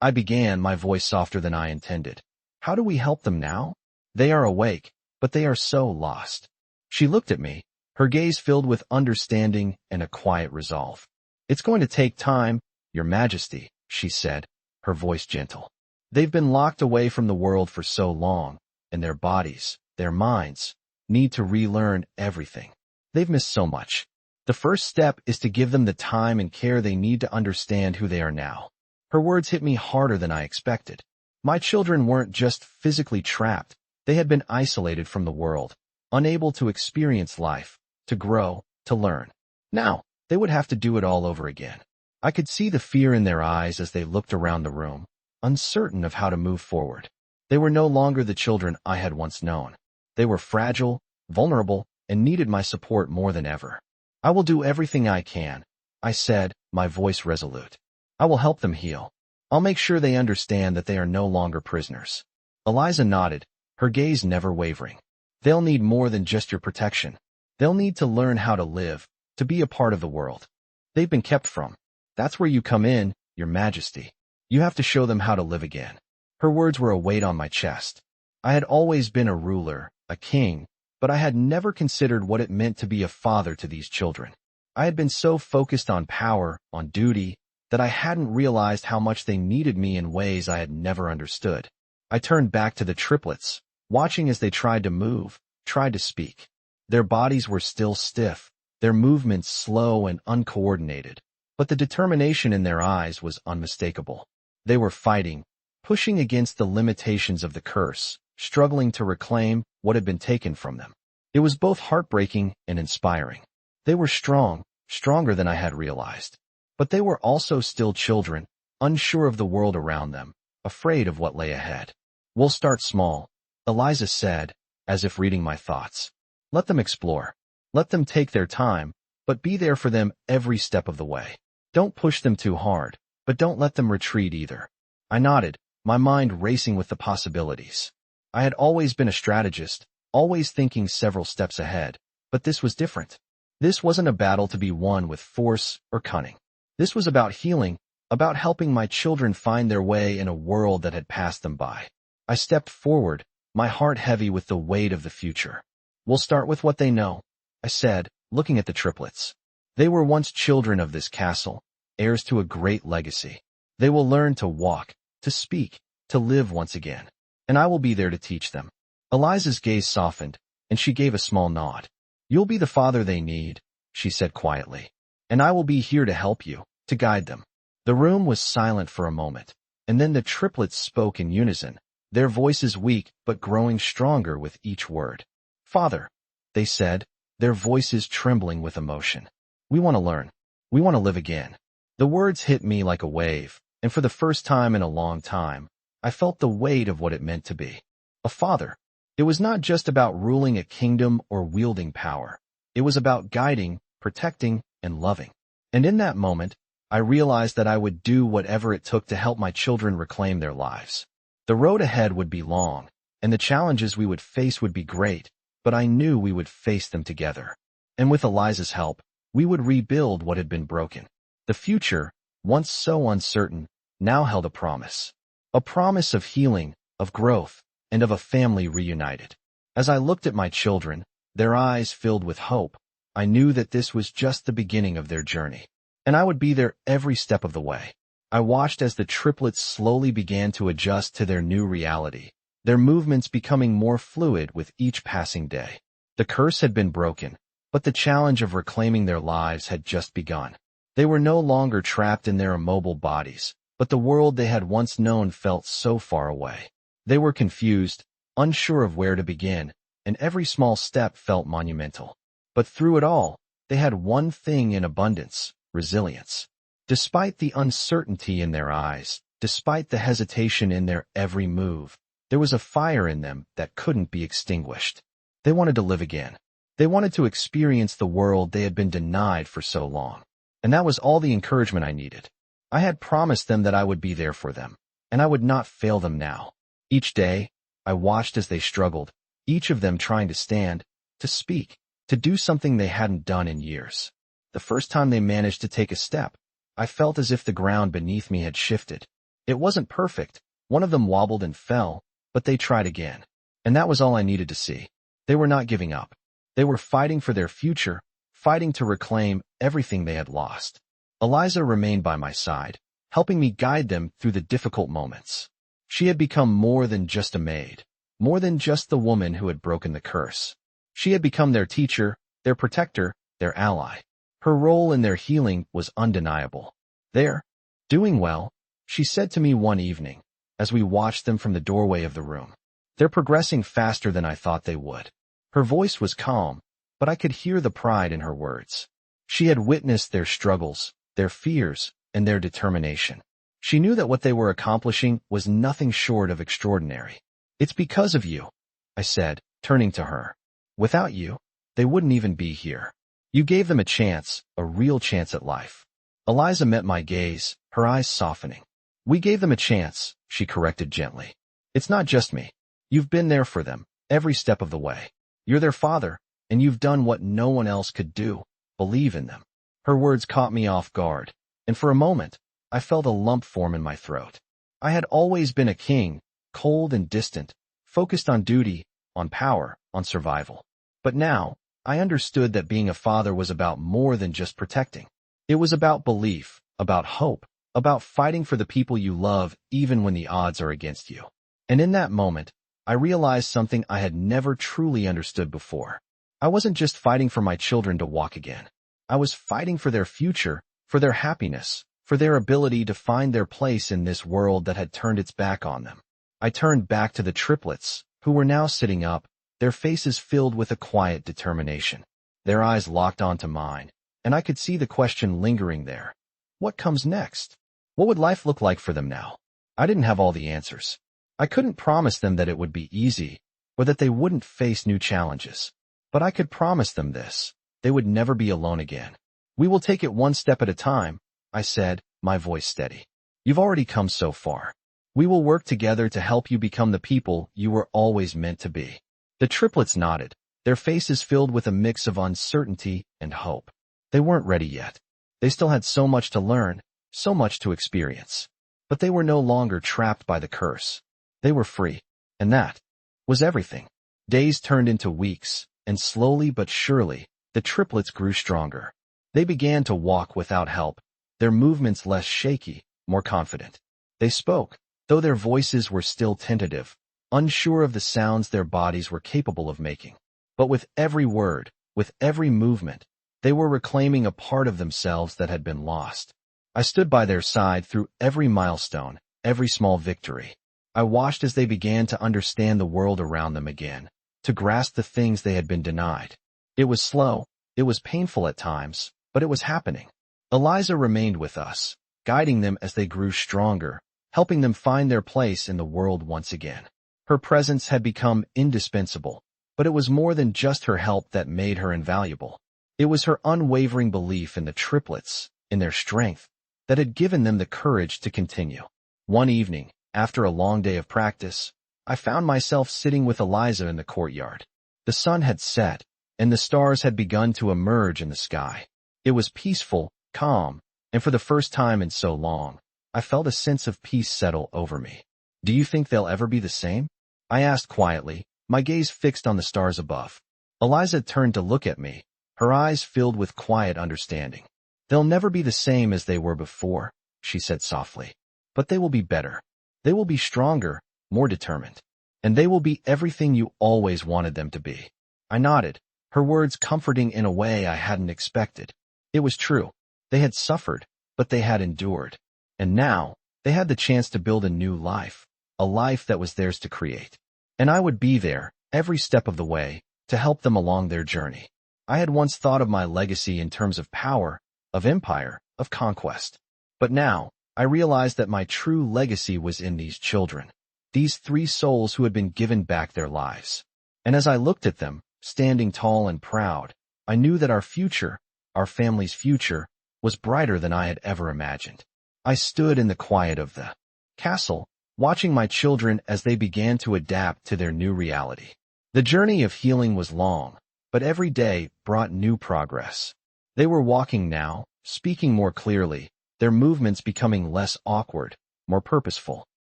I began, my voice softer than I intended. How do we help them now? They are awake, but they are so lost. She looked at me, her gaze filled with understanding and a quiet resolve. It's going to take time, Your Majesty, she said, her voice gentle. They've been locked away from the world for so long, and their bodies, their minds, need to relearn everything. They've missed so much. The first step is to give them the time and care they need to understand who they are now. Her words hit me harder than I expected. My children weren't just physically trapped, they had been isolated from the world, unable to experience life, to grow, to learn. Now, they would have to do it all over again. I could see the fear in their eyes as they looked around the room, uncertain of how to move forward. They were no longer the children I had once known. They were fragile, vulnerable, and needed my support more than ever. I will do everything I can, I said, my voice resolute. I will help them heal. I'll make sure they understand that they are no longer prisoners. Eliza nodded, her gaze never wavering. They'll need more than just your protection. They'll need to learn how to live, to be a part of the world they've been kept from. That's where you come in, Your Majesty. You have to show them how to live again. Her words were a weight on my chest. I had always been a ruler, a king, but I had never considered what it meant to be a father to these children. I had been so focused on power, on duty, that I hadn't realized how much they needed me in ways I had never understood. I turned back to the triplets, watching as they tried to move, tried to speak. Their bodies were still stiff, their movements slow and uncoordinated, but the determination in their eyes was unmistakable. They were fighting, pushing against the limitations of the curse, struggling to reclaim what had been taken from them. It was both heartbreaking and inspiring. They were strong, stronger than I had realized. But they were also still children, unsure of the world around them, afraid of what lay ahead. We'll start small, Eliza said, as if reading my thoughts. Let them explore. Let them take their time, but be there for them every step of the way. Don't push them too hard, but don't let them retreat either. I nodded, my mind racing with the possibilities. I had always been a strategist, always thinking several steps ahead, but this was different. This wasn't a battle to be won with force or cunning. This was about healing, about helping my children find their way in a world that had passed them by. I stepped forward, my heart heavy with the weight of the future. We'll start with what they know, I said, looking at the triplets. They were once children of this castle, heirs to a great legacy. They will learn to walk, to speak, to live once again. And I will be there to teach them. Eliza's gaze softened, and she gave a small nod. You'll be the father they need, she said quietly. And I will be here to help you, to guide them. The room was silent for a moment, and then the triplets spoke in unison, their voices weak but growing stronger with each word. Father, they said, their voices trembling with emotion. We want to learn. We want to live again. The words hit me like a wave, and for the first time in a long time, I felt the weight of what it meant to be a father. It was not just about ruling a kingdom or wielding power. It was about guiding, protecting, and loving. And in that moment, I realized that I would do whatever it took to help my children reclaim their lives. The road ahead would be long, and the challenges we would face would be great, but I knew we would face them together. And with Eliza's help, we would rebuild what had been broken. The future, once so uncertain, now held a promise. A promise of healing, of growth, and of a family reunited. As I looked at my children, their eyes filled with hope, I knew that this was just the beginning of their journey. And I would be there every step of the way. I watched as the triplets slowly began to adjust to their new reality, their movements becoming more fluid with each passing day. The curse had been broken, but the challenge of reclaiming their lives had just begun. They were no longer trapped in their immobile bodies, but the world they had once known felt so far away. They were confused, unsure of where to begin, and every small step felt monumental. But through it all, they had one thing in abundance: resilience. Despite the uncertainty in their eyes, despite the hesitation in their every move, there was a fire in them that couldn't be extinguished. They wanted to live again. They wanted to experience the world they had been denied for so long. And that was all the encouragement I needed. I had promised them that I would be there for them, and I would not fail them now. Each day, I watched as they struggled, each of them trying to stand, to speak, to do something they hadn't done in years. The first time they managed to take a step, I felt as if the ground beneath me had shifted. It wasn't perfect. One of them wobbled and fell, but they tried again. And that was all I needed to see. They were not giving up. They were fighting for their future, fighting to reclaim everything they had lost. Eliza remained by my side, helping me guide them through the difficult moments. She had become more than just a maid, more than just the woman who had broken the curse. She had become their teacher, their protector, their ally. Her role in their healing was undeniable. "They're doing well," she said to me one evening, as we watched them from the doorway of the room. They're progressing faster than I thought they would. Her voice was calm, but I could hear the pride in her words. She had witnessed their struggles, their fears, and their determination. She knew that what they were accomplishing was nothing short of extraordinary. It's because of you, I said, turning to her. Without you, they wouldn't even be here. You gave them a chance, a real chance at life. Eliza met my gaze, her eyes softening. We gave them a chance, she corrected gently. It's not just me. You've been there for them, every step of the way. You're their father, and you've done what no one else could do. Believe in them. Her words caught me off guard, and for a moment, I felt a lump form in my throat. I had always been a king, cold and distant, focused on duty, on power, on survival. But now, I understood that being a father was about more than just protecting. It was about belief, about hope, about fighting for the people you love even when the odds are against you. And in that moment, I realized something I had never truly understood before. I wasn't just fighting for my children to walk again. I was fighting for their future, for their happiness, for their ability to find their place in this world that had turned its back on them. I turned back to the triplets, who were now sitting up, their faces filled with a quiet determination. Their eyes locked onto mine, and I could see the question lingering there. What comes next? What would life look like for them now? I didn't have all the answers. I couldn't promise them that it would be easy, or that they wouldn't face new challenges. But I could promise them this: they would never be alone again. We will take it one step at a time, I said, my voice steady. You've already come so far. We will work together to help you become the people you were always meant to be. The triplets nodded, their faces filled with a mix of uncertainty and hope. They weren't ready yet. They still had so much to learn, so much to experience. But they were no longer trapped by the curse. They were free. And that was everything. Days turned into weeks, and slowly but surely, the triplets grew stronger. They began to walk without help, their movements less shaky, more confident. They spoke, though their voices were still tentative, unsure of the sounds their bodies were capable of making. But with every word, with every movement, they were reclaiming a part of themselves that had been lost. I stood by their side through every milestone, every small victory. I watched as they began to understand the world around them again, to grasp the things they had been denied. It was slow, it was painful at times, but it was happening. Eliza remained with us, guiding them as they grew stronger, helping them find their place in the world once again. Her presence had become indispensable, but it was more than just her help that made her invaluable. It was her unwavering belief in the triplets, in their strength, that had given them the courage to continue. One evening, after a long day of practice, I found myself sitting with Eliza in the courtyard. The sun had set, and the stars had begun to emerge in the sky. It was peaceful, calm, and for the first time in so long, I felt a sense of peace settle over me. Do you think they'll ever be the same? I asked quietly, my gaze fixed on the stars above. Eliza turned to look at me, her eyes filled with quiet understanding. They'll never be the same as they were before, she said softly. But they will be better. They will be stronger, more determined. And they will be everything you always wanted them to be. I nodded, her words comforting in a way I hadn't expected. It was true. They had suffered, but they had endured. And now, they had the chance to build a new life, a life that was theirs to create. And I would be there, every step of the way, to help them along their journey. I had once thought of my legacy in terms of power, of empire, of conquest. But now, I realized that my true legacy was in these children, these 3 souls who had been given back their lives. And as I looked at them, standing tall and proud, I knew that our future, our family's future, was brighter than I had ever imagined. I stood in the quiet of the castle, watching my children as they began to adapt to their new reality. The journey of healing was long, but every day brought new progress. They were walking now, speaking more clearly, their movements becoming less awkward, more purposeful.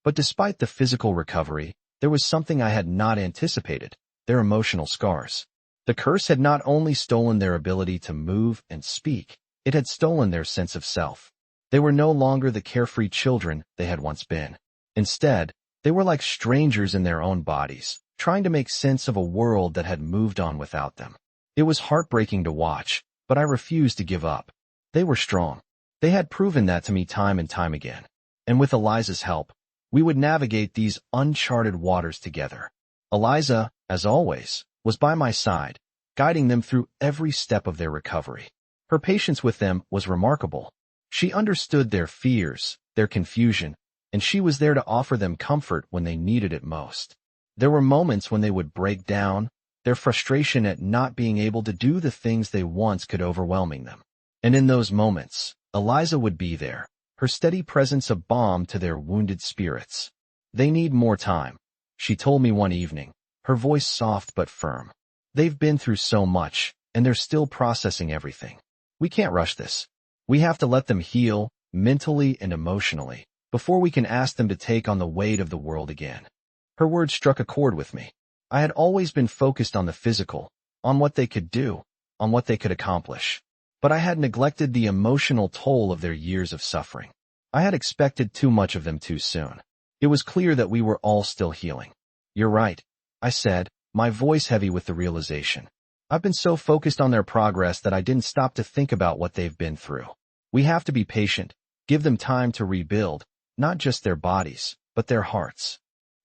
But despite the physical recovery, there was something I had not anticipated: their emotional scars. The curse had not only stolen their ability to move and speak, it had stolen their sense of self. They were no longer the carefree children they had once been. Instead, they were like strangers in their own bodies, trying to make sense of a world that had moved on without them. It was heartbreaking to watch, but I refused to give up. They were strong. They had proven that to me time and time again. And with Eliza's help, We would navigate these uncharted waters together. Eliza, as always, was by my side, guiding them through every step of their recovery. Her patience with them was remarkable. She understood their fears, their confusion, and she was there to offer them comfort when they needed it most. There were moments when they would break down, their frustration at not being able to do the things they once could overwhelming them. And in those moments, Eliza would be there, her steady presence a balm to their wounded spirits. They need more time, she told me one evening, her voice soft but firm. They've been through so much, and they're still processing everything. We can't rush this. We have to let them heal, mentally and emotionally, before we can ask them to take on the weight of the world again. Her words struck a chord with me. I had always been focused on the physical, on what they could do, on what they could accomplish. But I had neglected the emotional toll of their years of suffering. I had expected too much of them too soon. It was clear that we were all still healing. You're right, I said, my voice heavy with the realization. I've been so focused on their progress that I didn't stop to think about what they've been through. We have to be patient, give them time to rebuild, not just their bodies, but their hearts.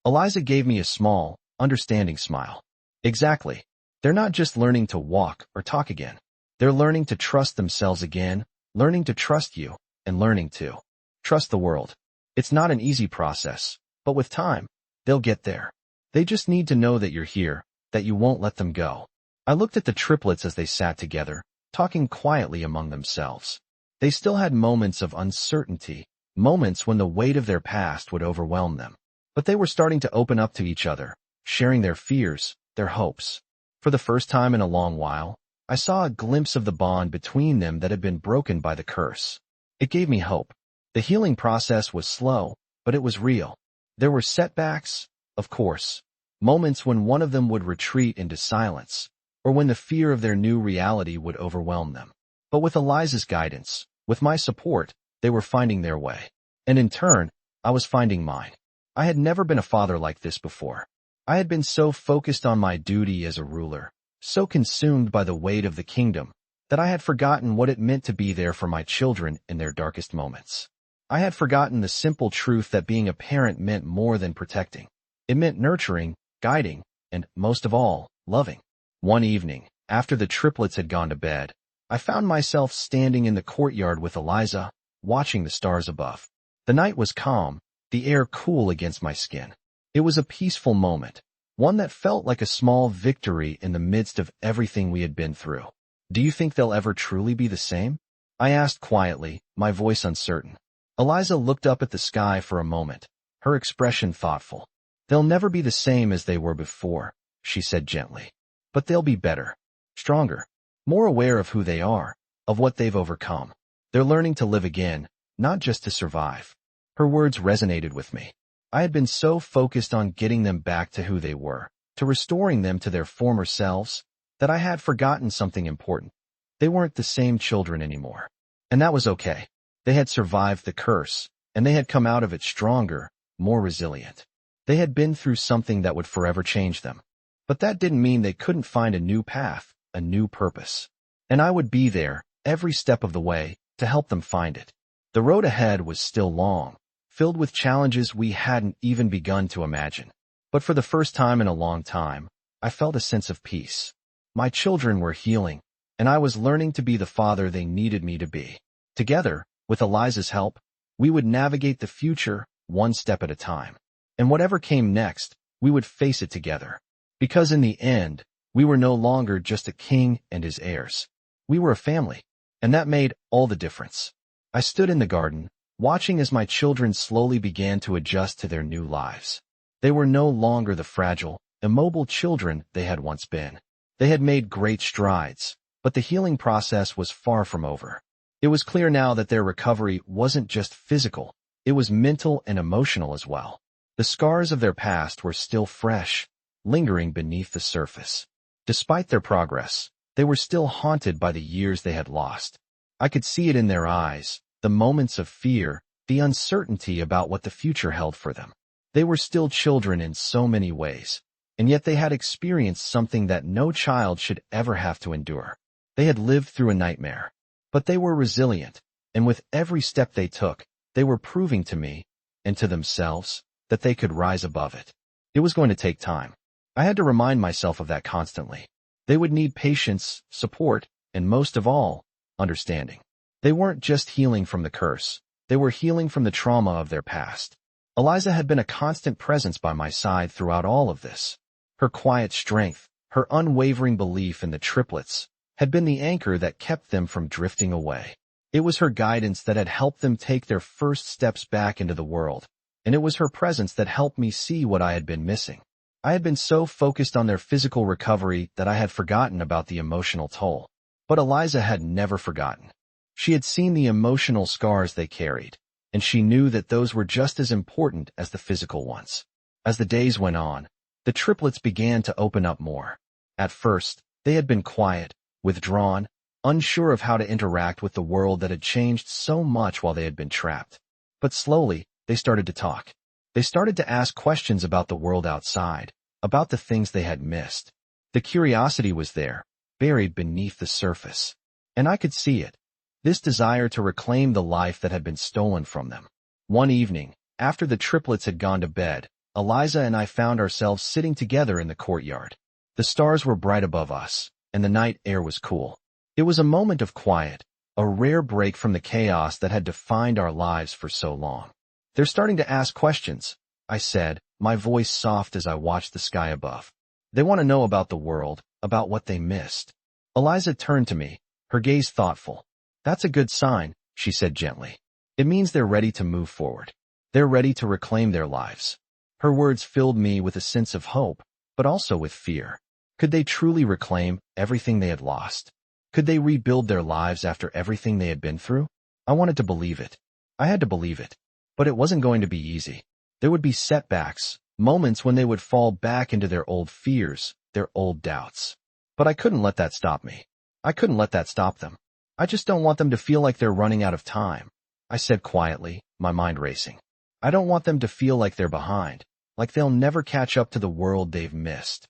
Eliza gave me a small, understanding smile. Exactly. They're not just learning to walk or talk again. They're learning to trust themselves again, learning to trust you, and learning to trust the world. It's not an easy process, but with time, they'll get there. They just need to know that you're here, that you won't let them go. I looked at the triplets as they sat together, talking quietly among themselves. They still had moments of uncertainty, moments when the weight of their past would overwhelm them. But they were starting to open up to each other, sharing their fears, their hopes. For the first time in a long while, I saw a glimpse of the bond between them that had been broken by the curse. It gave me hope. The healing process was slow, but it was real. There were setbacks, of course, moments when one of them would retreat into silence, or when the fear of their new reality would overwhelm them. But with Eliza's guidance, with my support, they were finding their way. And in turn, I was finding mine. I had never been a father like this before. I had been so focused on my duty as a ruler, so consumed by the weight of the kingdom, that I had forgotten what it meant to be there for my children in their darkest moments. I had forgotten the simple truth that being a parent meant more than protecting. It meant nurturing, guiding, and, most of all, loving. One evening, after the triplets had gone to bed, I found myself standing in the courtyard with Eliza, watching the stars above. The night was calm, the air cool against my skin. It was a peaceful moment, one that felt like a small victory in the midst of everything we had been through. Do you think they'll ever truly be the same? I asked quietly, my voice uncertain. Eliza looked up at the sky for a moment, her expression thoughtful. They'll never be the same as they were before, she said gently. But they'll be better, stronger, more aware of who they are, of what they've overcome. They're learning to live again, not just to survive. Her words resonated with me. I had been so focused on getting them back to who they were, to restoring them to their former selves, that I had forgotten something important. They weren't the same children anymore. And that was okay. They had survived the curse, and they had come out of it stronger, more resilient. They had been through something that would forever change them. But that didn't mean they couldn't find a new path, a new purpose. And I would be there, every step of the way, to help them find it. The road ahead was still long, filled with challenges we hadn't even begun to imagine. But for the first time in a long time, I felt a sense of peace. My children were healing, and I was learning to be the father they needed me to be. Together, with Eliza's help, we would navigate the future, one step at a time. And whatever came next, we would face it together. Because in the end, we were no longer just a king and his heirs. We were a family, and that made all the difference. I stood in the garden, watching as my children slowly began to adjust to their new lives. They were no longer the fragile, immobile children they had once been. They had made great strides, but the healing process was far from over. It was clear now that their recovery wasn't just physical, it was mental and emotional as well. The scars of their past were still fresh, lingering beneath the surface. Despite their progress, they were still haunted by the years they had lost. I could see it in their eyes, the moments of fear, the uncertainty about what the future held for them. They were still children in so many ways, and yet they had experienced something that no child should ever have to endure. They had lived through a nightmare, but they were resilient, and with every step they took, they were proving to me, and to themselves, that they could rise above it. It was going to take time. I had to remind myself of that constantly. They would need patience, support, and most of all, understanding. They weren't just healing from the curse. They were healing from the trauma of their past. Eliza had been a constant presence by my side throughout all of this. Her quiet strength, her unwavering belief in the triplets, had been the anchor that kept them from drifting away. It was her guidance that had helped them take their first steps back into the world, and it was her presence that helped me see what I had been missing. I had been so focused on their physical recovery that I had forgotten about the emotional toll. But Eliza had never forgotten. She had seen the emotional scars they carried, and she knew that those were just as important as the physical ones. As the days went on, the triplets began to open up more. At first, they had been quiet, withdrawn, unsure of how to interact with the world that had changed so much while they had been trapped. But slowly, they started to talk. They started to ask questions about the world outside, about the things they had missed. The curiosity was there, buried beneath the surface. And I could see it. This desire to reclaim the life that had been stolen from them. One evening, after the triplets had gone to bed, Eliza and I found ourselves sitting together in the courtyard. The stars were bright above us, and the night air was cool. It was a moment of quiet, a rare break from the chaos that had defined our lives for so long. "They're starting to ask questions," I said, my voice soft as I watched the sky above. "They want to know about the world, about what they missed." Eliza turned to me, her gaze thoughtful. "That's a good sign," she said gently. "It means they're ready to move forward. They're ready to reclaim their lives." Her words filled me with a sense of hope, but also with fear. Could they truly reclaim everything they had lost? Could they rebuild their lives after everything they had been through? I wanted to believe it. I had to believe it. But it wasn't going to be easy. There would be setbacks, moments when they would fall back into their old fears, their old doubts. But I couldn't let that stop me. I couldn't let that stop them. "I just don't want them to feel like they're running out of time," I said quietly, my mind racing. "I don't want them to feel like they're behind, like they'll never catch up to the world they've missed."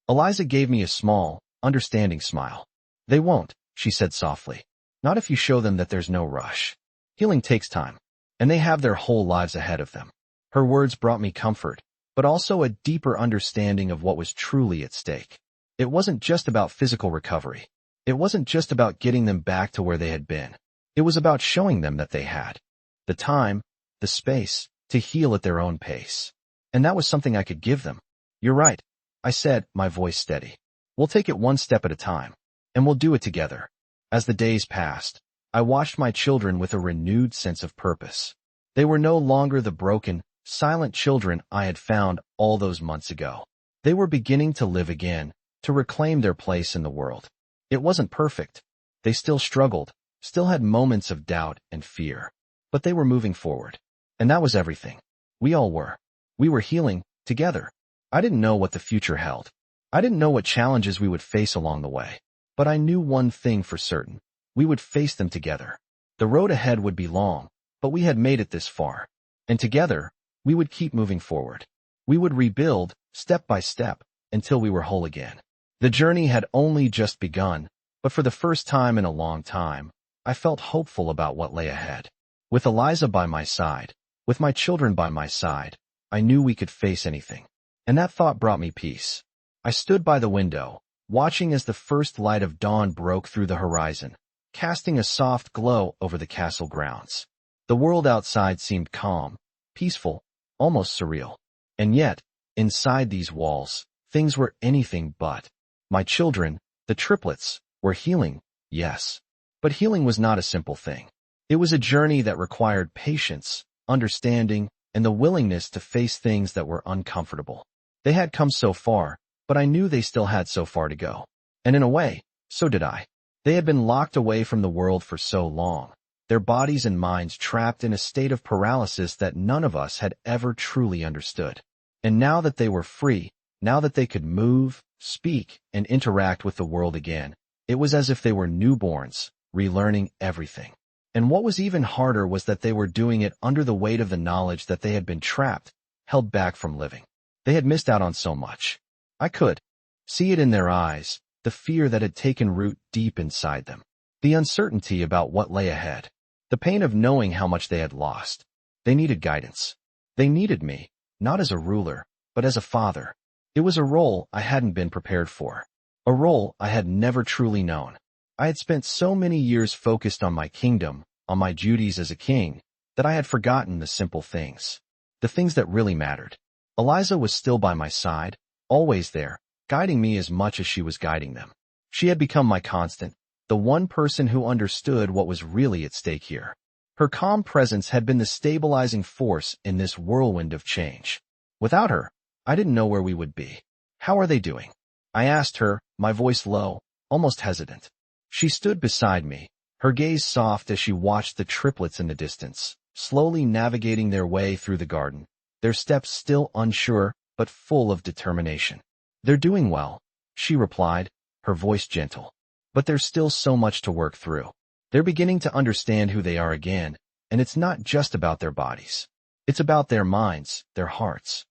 Eliza gave me a small, understanding smile. "They won't," she said softly. "Not if you show them that there's no rush. Healing takes time, and they have their whole lives ahead of them." Her words brought me comfort, but also a deeper understanding of what was truly at stake. It wasn't just about physical recovery. It wasn't just about getting them back to where they had been. It was about showing them that they had the time, the space, to heal at their own pace. And that was something I could give them. "You're right," I said, my voice steady. "We'll take it one step at a time, and we'll do it together." As the days passed, I watched my children with a renewed sense of purpose. They were no longer the broken, silent children I had found all those months ago. They were beginning to live again, to reclaim their place in the world. It wasn't perfect. They still struggled, still had moments of doubt and fear. But they were moving forward. And that was everything. We all were. We were healing, together. I didn't know what the future held. I didn't know what challenges we would face along the way. But I knew one thing for certain. We would face them together. The road ahead would be long, but we had made it this far. And together, we would keep moving forward. We would rebuild, step by step, until we were whole again. The journey had only just begun, but for the first time in a long time, I felt hopeful about what lay ahead. With Eliza by my side, with my children by my side, I knew we could face anything. And that thought brought me peace. I stood by the window, watching as the first light of dawn broke through the horizon, casting a soft glow over the castle grounds. The world outside seemed calm, peaceful, almost surreal. And yet, inside these walls, things were anything but. My children, the triplets, were healing, yes. But healing was not a simple thing. It was a journey that required patience, understanding, and the willingness to face things that were uncomfortable. They had come so far, but I knew they still had so far to go. And in a way, so did I. They had been locked away from the world for so long, their bodies and minds trapped in a state of paralysis that none of us had ever truly understood. And now that they were free, now that they could move, speak, and interact with the world again, it was as if they were newborns, relearning everything. And what was even harder was that they were doing it under the weight of the knowledge that they had been trapped, held back from living. They had missed out on so much. I could see it in their eyes, the fear that had taken root deep inside them, the uncertainty about what lay ahead, the pain of knowing how much they had lost. They needed guidance. They needed me, not as a ruler, but as a father. It was a role I hadn't been prepared for, a role I had never truly known. I had spent so many years focused on my kingdom, on my duties as a king, that I had forgotten the simple things, the things that really mattered. Eliza was still by my side, always there, guiding me as much as she was guiding them. She had become my constant, the one person who understood what was really at stake here. Her calm presence had been the stabilizing force in this whirlwind of change. Without her, I didn't know where we would be. "How are they doing?" I asked her, my voice low, almost hesitant. She stood beside me, her gaze soft as she watched the triplets in the distance, slowly navigating their way through the garden, their steps still unsure but full of determination. "They're doing well," she replied, her voice gentle. "But there's still so much to work through. They're beginning to understand who they are again, and it's not just about their bodies. It's about their minds, their hearts."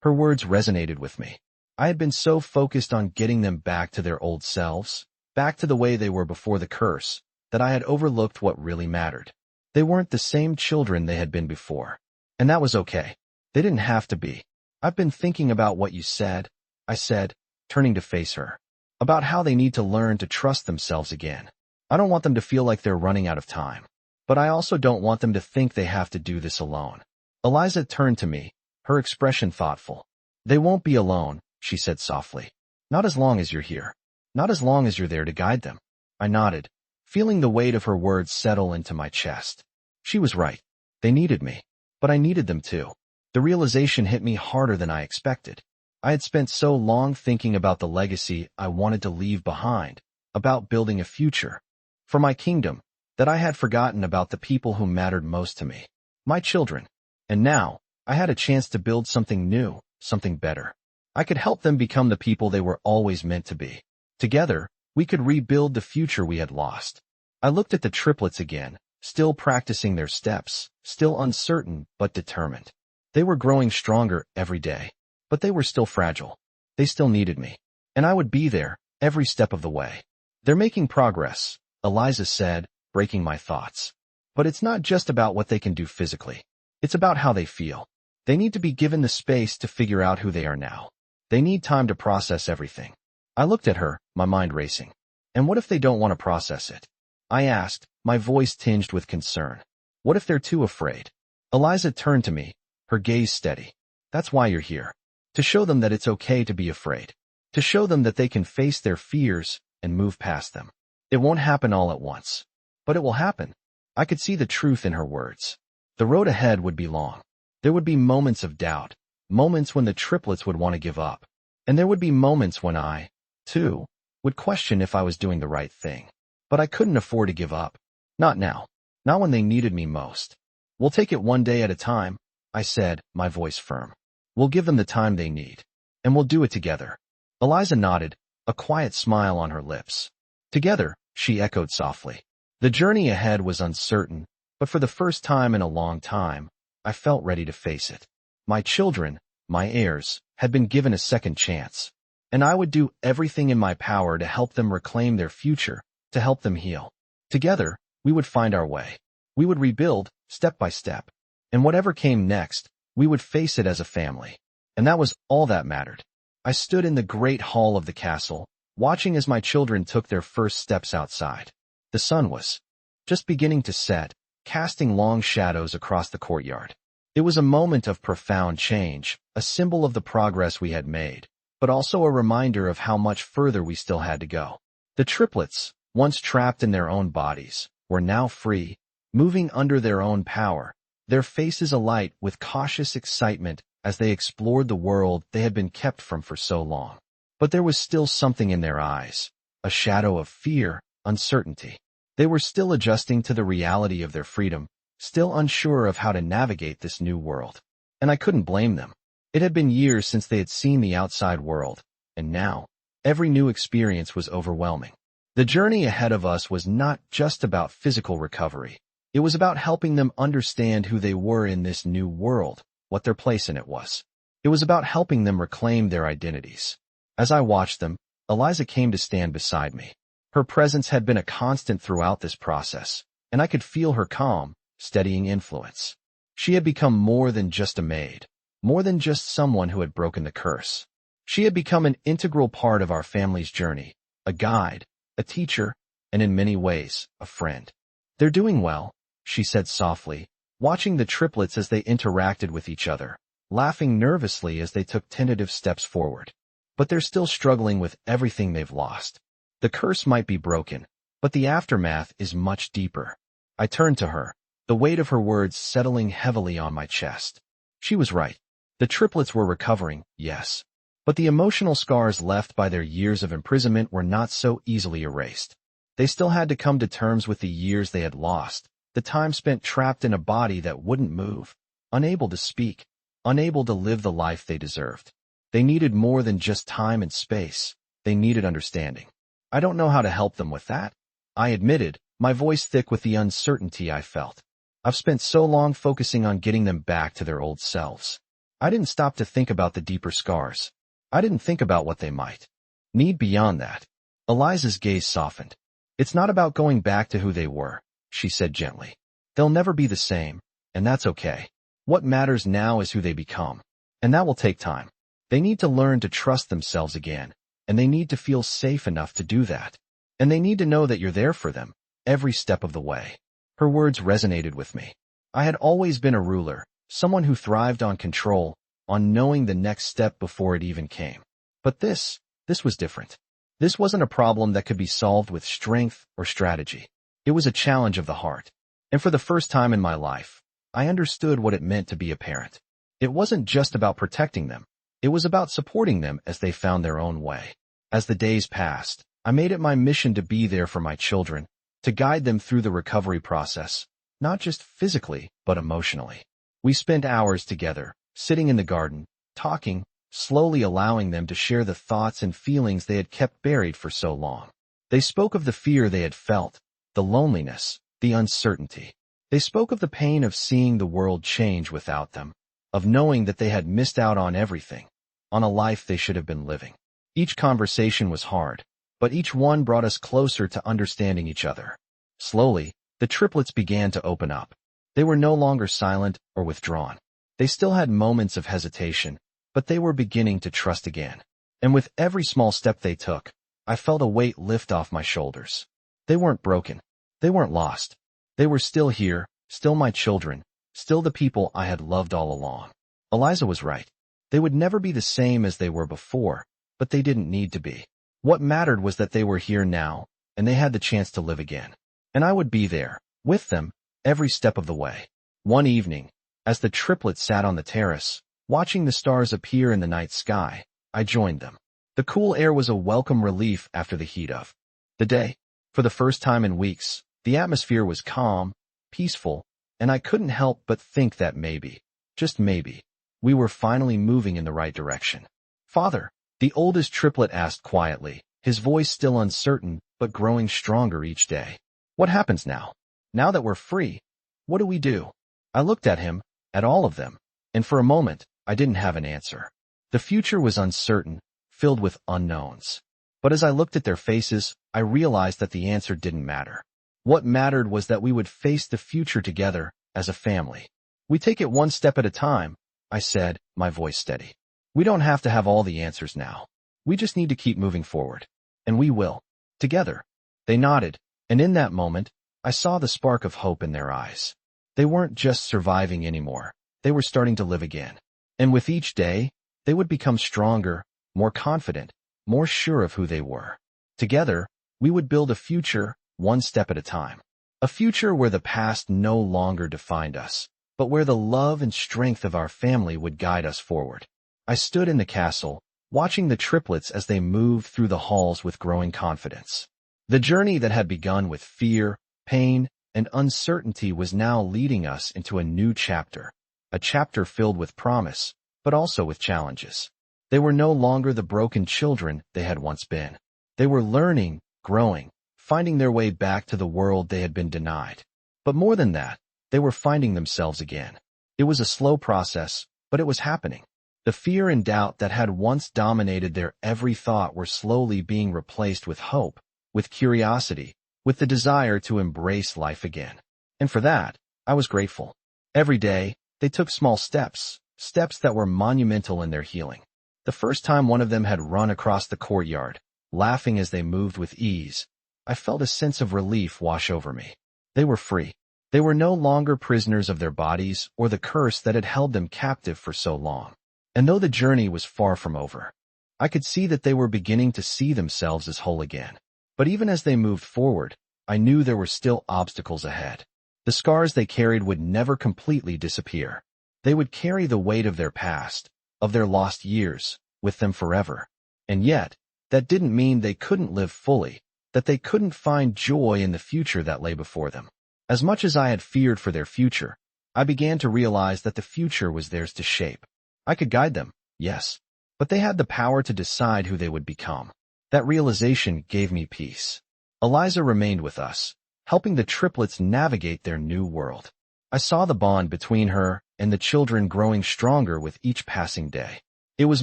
Her words resonated with me. I had been so focused on getting them back to their old selves, back to the way they were before the curse, that I had overlooked what really mattered. They weren't the same children they had been before. And that was okay. They didn't have to be. "I've been thinking about what you said," I said, turning to face her, "about how they need to learn to trust themselves again. I don't want them to feel like they're running out of time. But I also don't want them to think they have to do this alone." Eliza turned to me, her expression thoughtful. "They won't be alone," she said softly. "Not as long as you're here. Not as long as you're there to guide them." I nodded, feeling the weight of her words settle into my chest. She was right. They needed me. But I needed them too. The realization hit me harder than I expected. I had spent so long thinking about the legacy I wanted to leave behind, about building a future for my kingdom, that I had forgotten about the people who mattered most to me, my children. And now, I had a chance to build something new, something better. I could help them become the people they were always meant to be. Together, we could rebuild the future we had lost. I looked at the triplets again, still practicing their steps, still uncertain but determined. They were growing stronger every day, but they were still fragile. They still needed me, and I would be there every step of the way. "They're making progress," Eliza said, breaking my thoughts. "But it's not just about what they can do physically. It's about how they feel. They need to be given the space to figure out who they are now. They need time to process everything." I looked at her, my mind racing. "And what if they don't want to process it?" I asked, my voice tinged with concern. "What if they're too afraid?" Eliza turned to me, her gaze steady. "That's why you're here. To show them that it's okay to be afraid. To show them that they can face their fears and move past them. It won't happen all at once. But it will happen." I could see the truth in her words. The road ahead would be long. There would be moments of doubt, moments when the triplets would want to give up. And there would be moments when I, too, would question if I was doing the right thing. But I couldn't afford to give up. Not now. Not when they needed me most. "We'll take it one day at a time," I said, my voice firm. "We'll give them the time they need. And we'll do it together." Eliza nodded, a quiet smile on her lips. "Together," she echoed softly. The journey ahead was uncertain, but for the first time in a long time, I felt ready to face it. My children, my heirs, had been given a second chance. And I would do everything in my power to help them reclaim their future, to help them heal. Together, we would find our way. We would rebuild, step by step. And whatever came next, we would face it as a family. And that was all that mattered. I stood in the great hall of the castle, watching as my children took their first steps outside. The sun was just beginning to set, casting long shadows across the courtyard. It was a moment of profound change, a symbol of the progress we had made, but also a reminder of how much further we still had to go. The triplets, once trapped in their own bodies, were now free, moving under their own power, their faces alight with cautious excitement as they explored the world they had been kept from for so long. But there was still something in their eyes, a shadow of fear, uncertainty. They were still adjusting to the reality of their freedom, still unsure of how to navigate this new world. And I couldn't blame them. It had been years since they had seen the outside world, and now, every new experience was overwhelming. The journey ahead of us was not just about physical recovery. It was about helping them understand who they were in this new world, what their place in it was. It was about helping them reclaim their identities. As I watched them, Eliza came to stand beside me. Her presence had been a constant throughout this process, and I could feel her calm, steadying influence. She had become more than just a maid. more than just someone who had broken the curse. She had become an integral part of our family's journey, a guide, a teacher, and in many ways, a friend. "They're doing well," she said softly, watching the triplets as they interacted with each other, laughing nervously as they took tentative steps forward. "But they're still struggling with everything they've lost. The curse might be broken, but the aftermath is much deeper." I turned to her, the weight of her words settling heavily on my chest. She was right. The triplets were recovering, yes. But the emotional scars left by their years of imprisonment were not so easily erased. They still had to come to terms with the years they had lost, the time spent trapped in a body that wouldn't move, unable to speak, unable to live the life they deserved. They needed more than just time and space. They needed understanding. "I don't know how to help them with that," I admitted, my voice thick with the uncertainty I felt. "I've spent so long focusing on getting them back to their old selves. I didn't stop to think about the deeper scars. I didn't think about what they might need beyond that." Eliza's gaze softened. "It's not about going back to who they were," she said gently. "They'll never be the same, and that's okay. What matters now is who they become. And that will take time. They need to learn to trust themselves again, and they need to feel safe enough to do that. And they need to know that you're there for them, every step of the way." Her words resonated with me. I had always been a ruler, someone who thrived on control, on knowing the next step before it even came. But this was different. This wasn't a problem that could be solved with strength or strategy. It was a challenge of the heart. And for the first time in my life, I understood what it meant to be a parent. It wasn't just about protecting them. It was about supporting them as they found their own way. As the days passed, I made it my mission to be there for my children, to guide them through the recovery process, not just physically, but emotionally. We spent hours together, sitting in the garden, talking, slowly allowing them to share the thoughts and feelings they had kept buried for so long. They spoke of the fear they had felt, the loneliness, the uncertainty. They spoke of the pain of seeing the world change without them, of knowing that they had missed out on everything, on a life they should have been living. Each conversation was hard, but each one brought us closer to understanding each other. Slowly, the triplets began to open up. They were no longer silent or withdrawn. They still had moments of hesitation, but they were beginning to trust again. And with every small step they took, I felt a weight lift off my shoulders. They weren't broken. They weren't lost. They were still here, still my children, still the people I had loved all along. Eliza was right. They would never be the same as they were before, but they didn't need to be. What mattered was that they were here now, and they had the chance to live again. And I would be there, with them, every step of the way. One evening, as the triplets sat on the terrace, watching the stars appear in the night sky, I joined them. The cool air was a welcome relief after the heat of the day. For the first time in weeks, the atmosphere was calm, peaceful, and I couldn't help but think that maybe, just maybe, we were finally moving in the right direction. "Father," the oldest triplet asked quietly, his voice still uncertain but growing stronger each day. "What happens now? Now that we're free, what do we do?" I looked at him, at all of them, and for a moment, I didn't have an answer. The future was uncertain, filled with unknowns. But as I looked at their faces, I realized that the answer didn't matter. What mattered was that we would face the future together, as a family. "We take it one step at a time," I said, my voice steady. "We don't have to have all the answers now. We just need to keep moving forward. And we will. Together." They nodded, and in that moment, I saw the spark of hope in their eyes. They weren't just surviving anymore. They were starting to live again. And with each day, they would become stronger, more confident, more sure of who they were. Together, we would build a future, one step at a time. A future where the past no longer defined us, but where the love and strength of our family would guide us forward. I stood in the castle, watching the triplets as they moved through the halls with growing confidence. The journey that had begun with fear, pain, and uncertainty was now leading us into a new chapter, a chapter filled with promise, but also with challenges. They were no longer the broken children they had once been. They were learning, growing, finding their way back to the world they had been denied. But more than that, they were finding themselves again. It was a slow process, but it was happening. The fear and doubt that had once dominated their every thought were slowly being replaced with hope, with curiosity, with the desire to embrace life again. And for that, I was grateful. Every day, they took small steps, steps that were monumental in their healing. The first time one of them had run across the courtyard, laughing as they moved with ease, I felt a sense of relief wash over me. They were free. They were no longer prisoners of their bodies or the curse that had held them captive for so long. And though the journey was far from over, I could see that they were beginning to see themselves as whole again. But even as they moved forward, I knew there were still obstacles ahead. The scars they carried would never completely disappear. They would carry the weight of their past, of their lost years, with them forever. And yet, that didn't mean they couldn't live fully, that they couldn't find joy in the future that lay before them. As much as I had feared for their future, I began to realize that the future was theirs to shape. I could guide them, yes, but they had the power to decide who they would become. That realization gave me peace. Eliza remained with us, helping the triplets navigate their new world. I saw the bond between her and the children growing stronger with each passing day. It was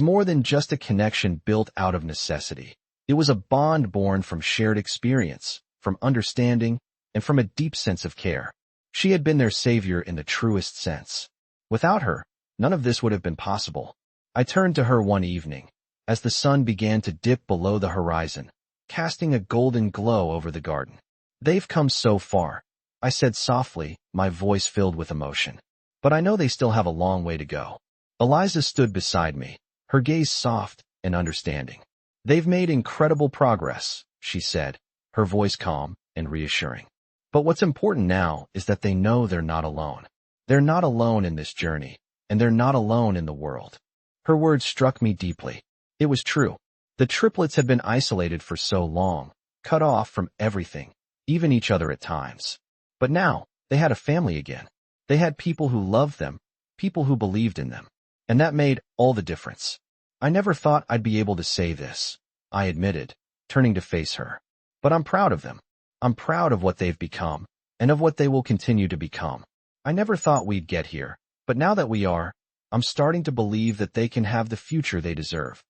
more than just a connection built out of necessity. It was a bond born from shared experience, from understanding, and from a deep sense of care. She had been their savior in the truest sense. Without her, none of this would have been possible. I turned to her one evening, as the sun began to dip below the horizon, casting a golden glow over the garden. "They've come so far," I said softly, my voice filled with emotion. "But I know they still have a long way to go." Eliza stood beside me, her gaze soft and understanding. "They've made incredible progress," she said, her voice calm and reassuring. "But what's important now is that they know they're not alone. They're not alone in this journey, and they're not alone in the world." Her words struck me deeply. It was true. The triplets had been isolated for so long, cut off from everything, even each other at times. But now, they had a family again. They had people who loved them, people who believed in them. And that made all the difference. "I never thought I'd be able to say this," I admitted, turning to face her. "But I'm proud of them. I'm proud of what they've become, and of what they will continue to become. I never thought we'd get here, but now that we are, I'm starting to believe that they can have the future they deserve."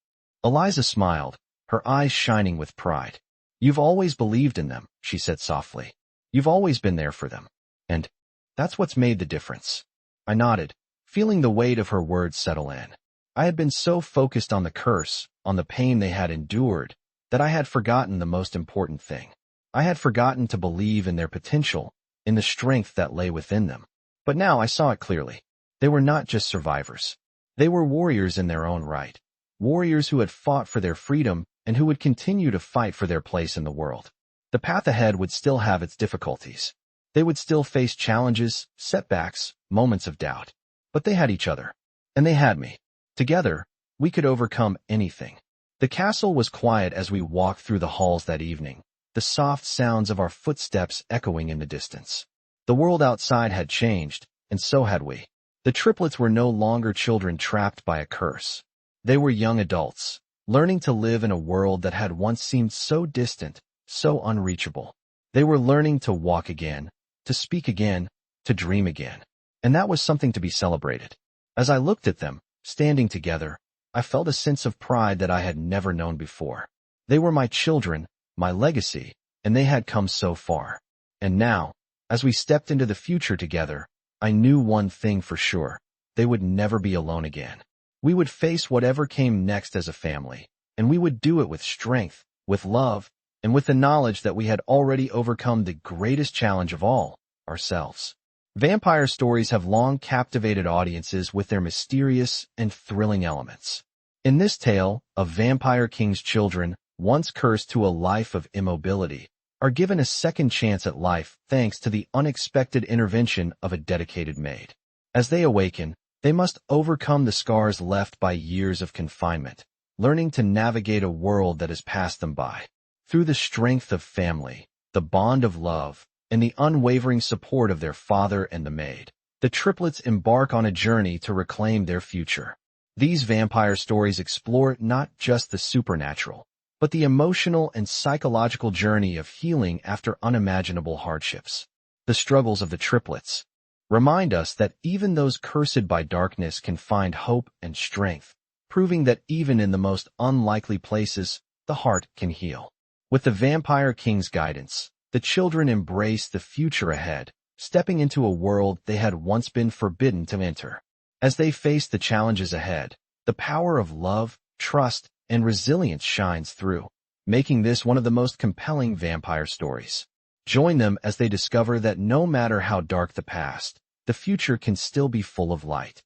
Eliza smiled, her eyes shining with pride. "You've always believed in them," she said softly. "You've always been there for them. And that's what's made the difference." I nodded, feeling the weight of her words settle in. I had been so focused on the curse, on the pain they had endured, that I had forgotten the most important thing. I had forgotten to believe in their potential, in the strength that lay within them. But now I saw it clearly. They were not just survivors. They were warriors in their own right. Warriors who had fought for their freedom and who would continue to fight for their place in the world. The path ahead would still have its difficulties. They would still face challenges, setbacks, moments of doubt. But they had each other. And they had me. Together, we could overcome anything. The castle was quiet as we walked through the halls that evening, the soft sounds of our footsteps echoing in the distance. The world outside had changed, and so had we. The triplets were no longer children trapped by a curse. They were young adults, learning to live in a world that had once seemed so distant, so unreachable. They were learning to walk again, to speak again, to dream again. And that was something to be celebrated. As I looked at them, standing together, I felt a sense of pride that I had never known before. They were my children, my legacy, and they had come so far. And now, as we stepped into the future together, I knew one thing for sure. They would never be alone again. We would face whatever came next as a family, and we would do it with strength, with love, and with the knowledge that we had already overcome the greatest challenge of all, ourselves. Vampire stories have long captivated audiences with their mysterious and thrilling elements. In this tale, a vampire king's children, once cursed to a life of immobility, are given a second chance at life thanks to the unexpected intervention of a dedicated maid. As they awaken, they must overcome the scars left by years of confinement, learning to navigate a world that has passed them by. Through the strength of family, the bond of love, and the unwavering support of their father and the maid, the triplets embark on a journey to reclaim their future. These vampire stories explore not just the supernatural, but the emotional and psychological journey of healing after unimaginable hardships. The struggles of the triplets remind us that even those cursed by darkness can find hope and strength, proving that even in the most unlikely places, the heart can heal. With the Vampire King's guidance, the children embrace the future ahead, stepping into a world they had once been forbidden to enter. As they face the challenges ahead, the power of love, trust, and resilience shines through, making this one of the most compelling vampire stories. Join them as they discover that no matter how dark the past, the future can still be full of light.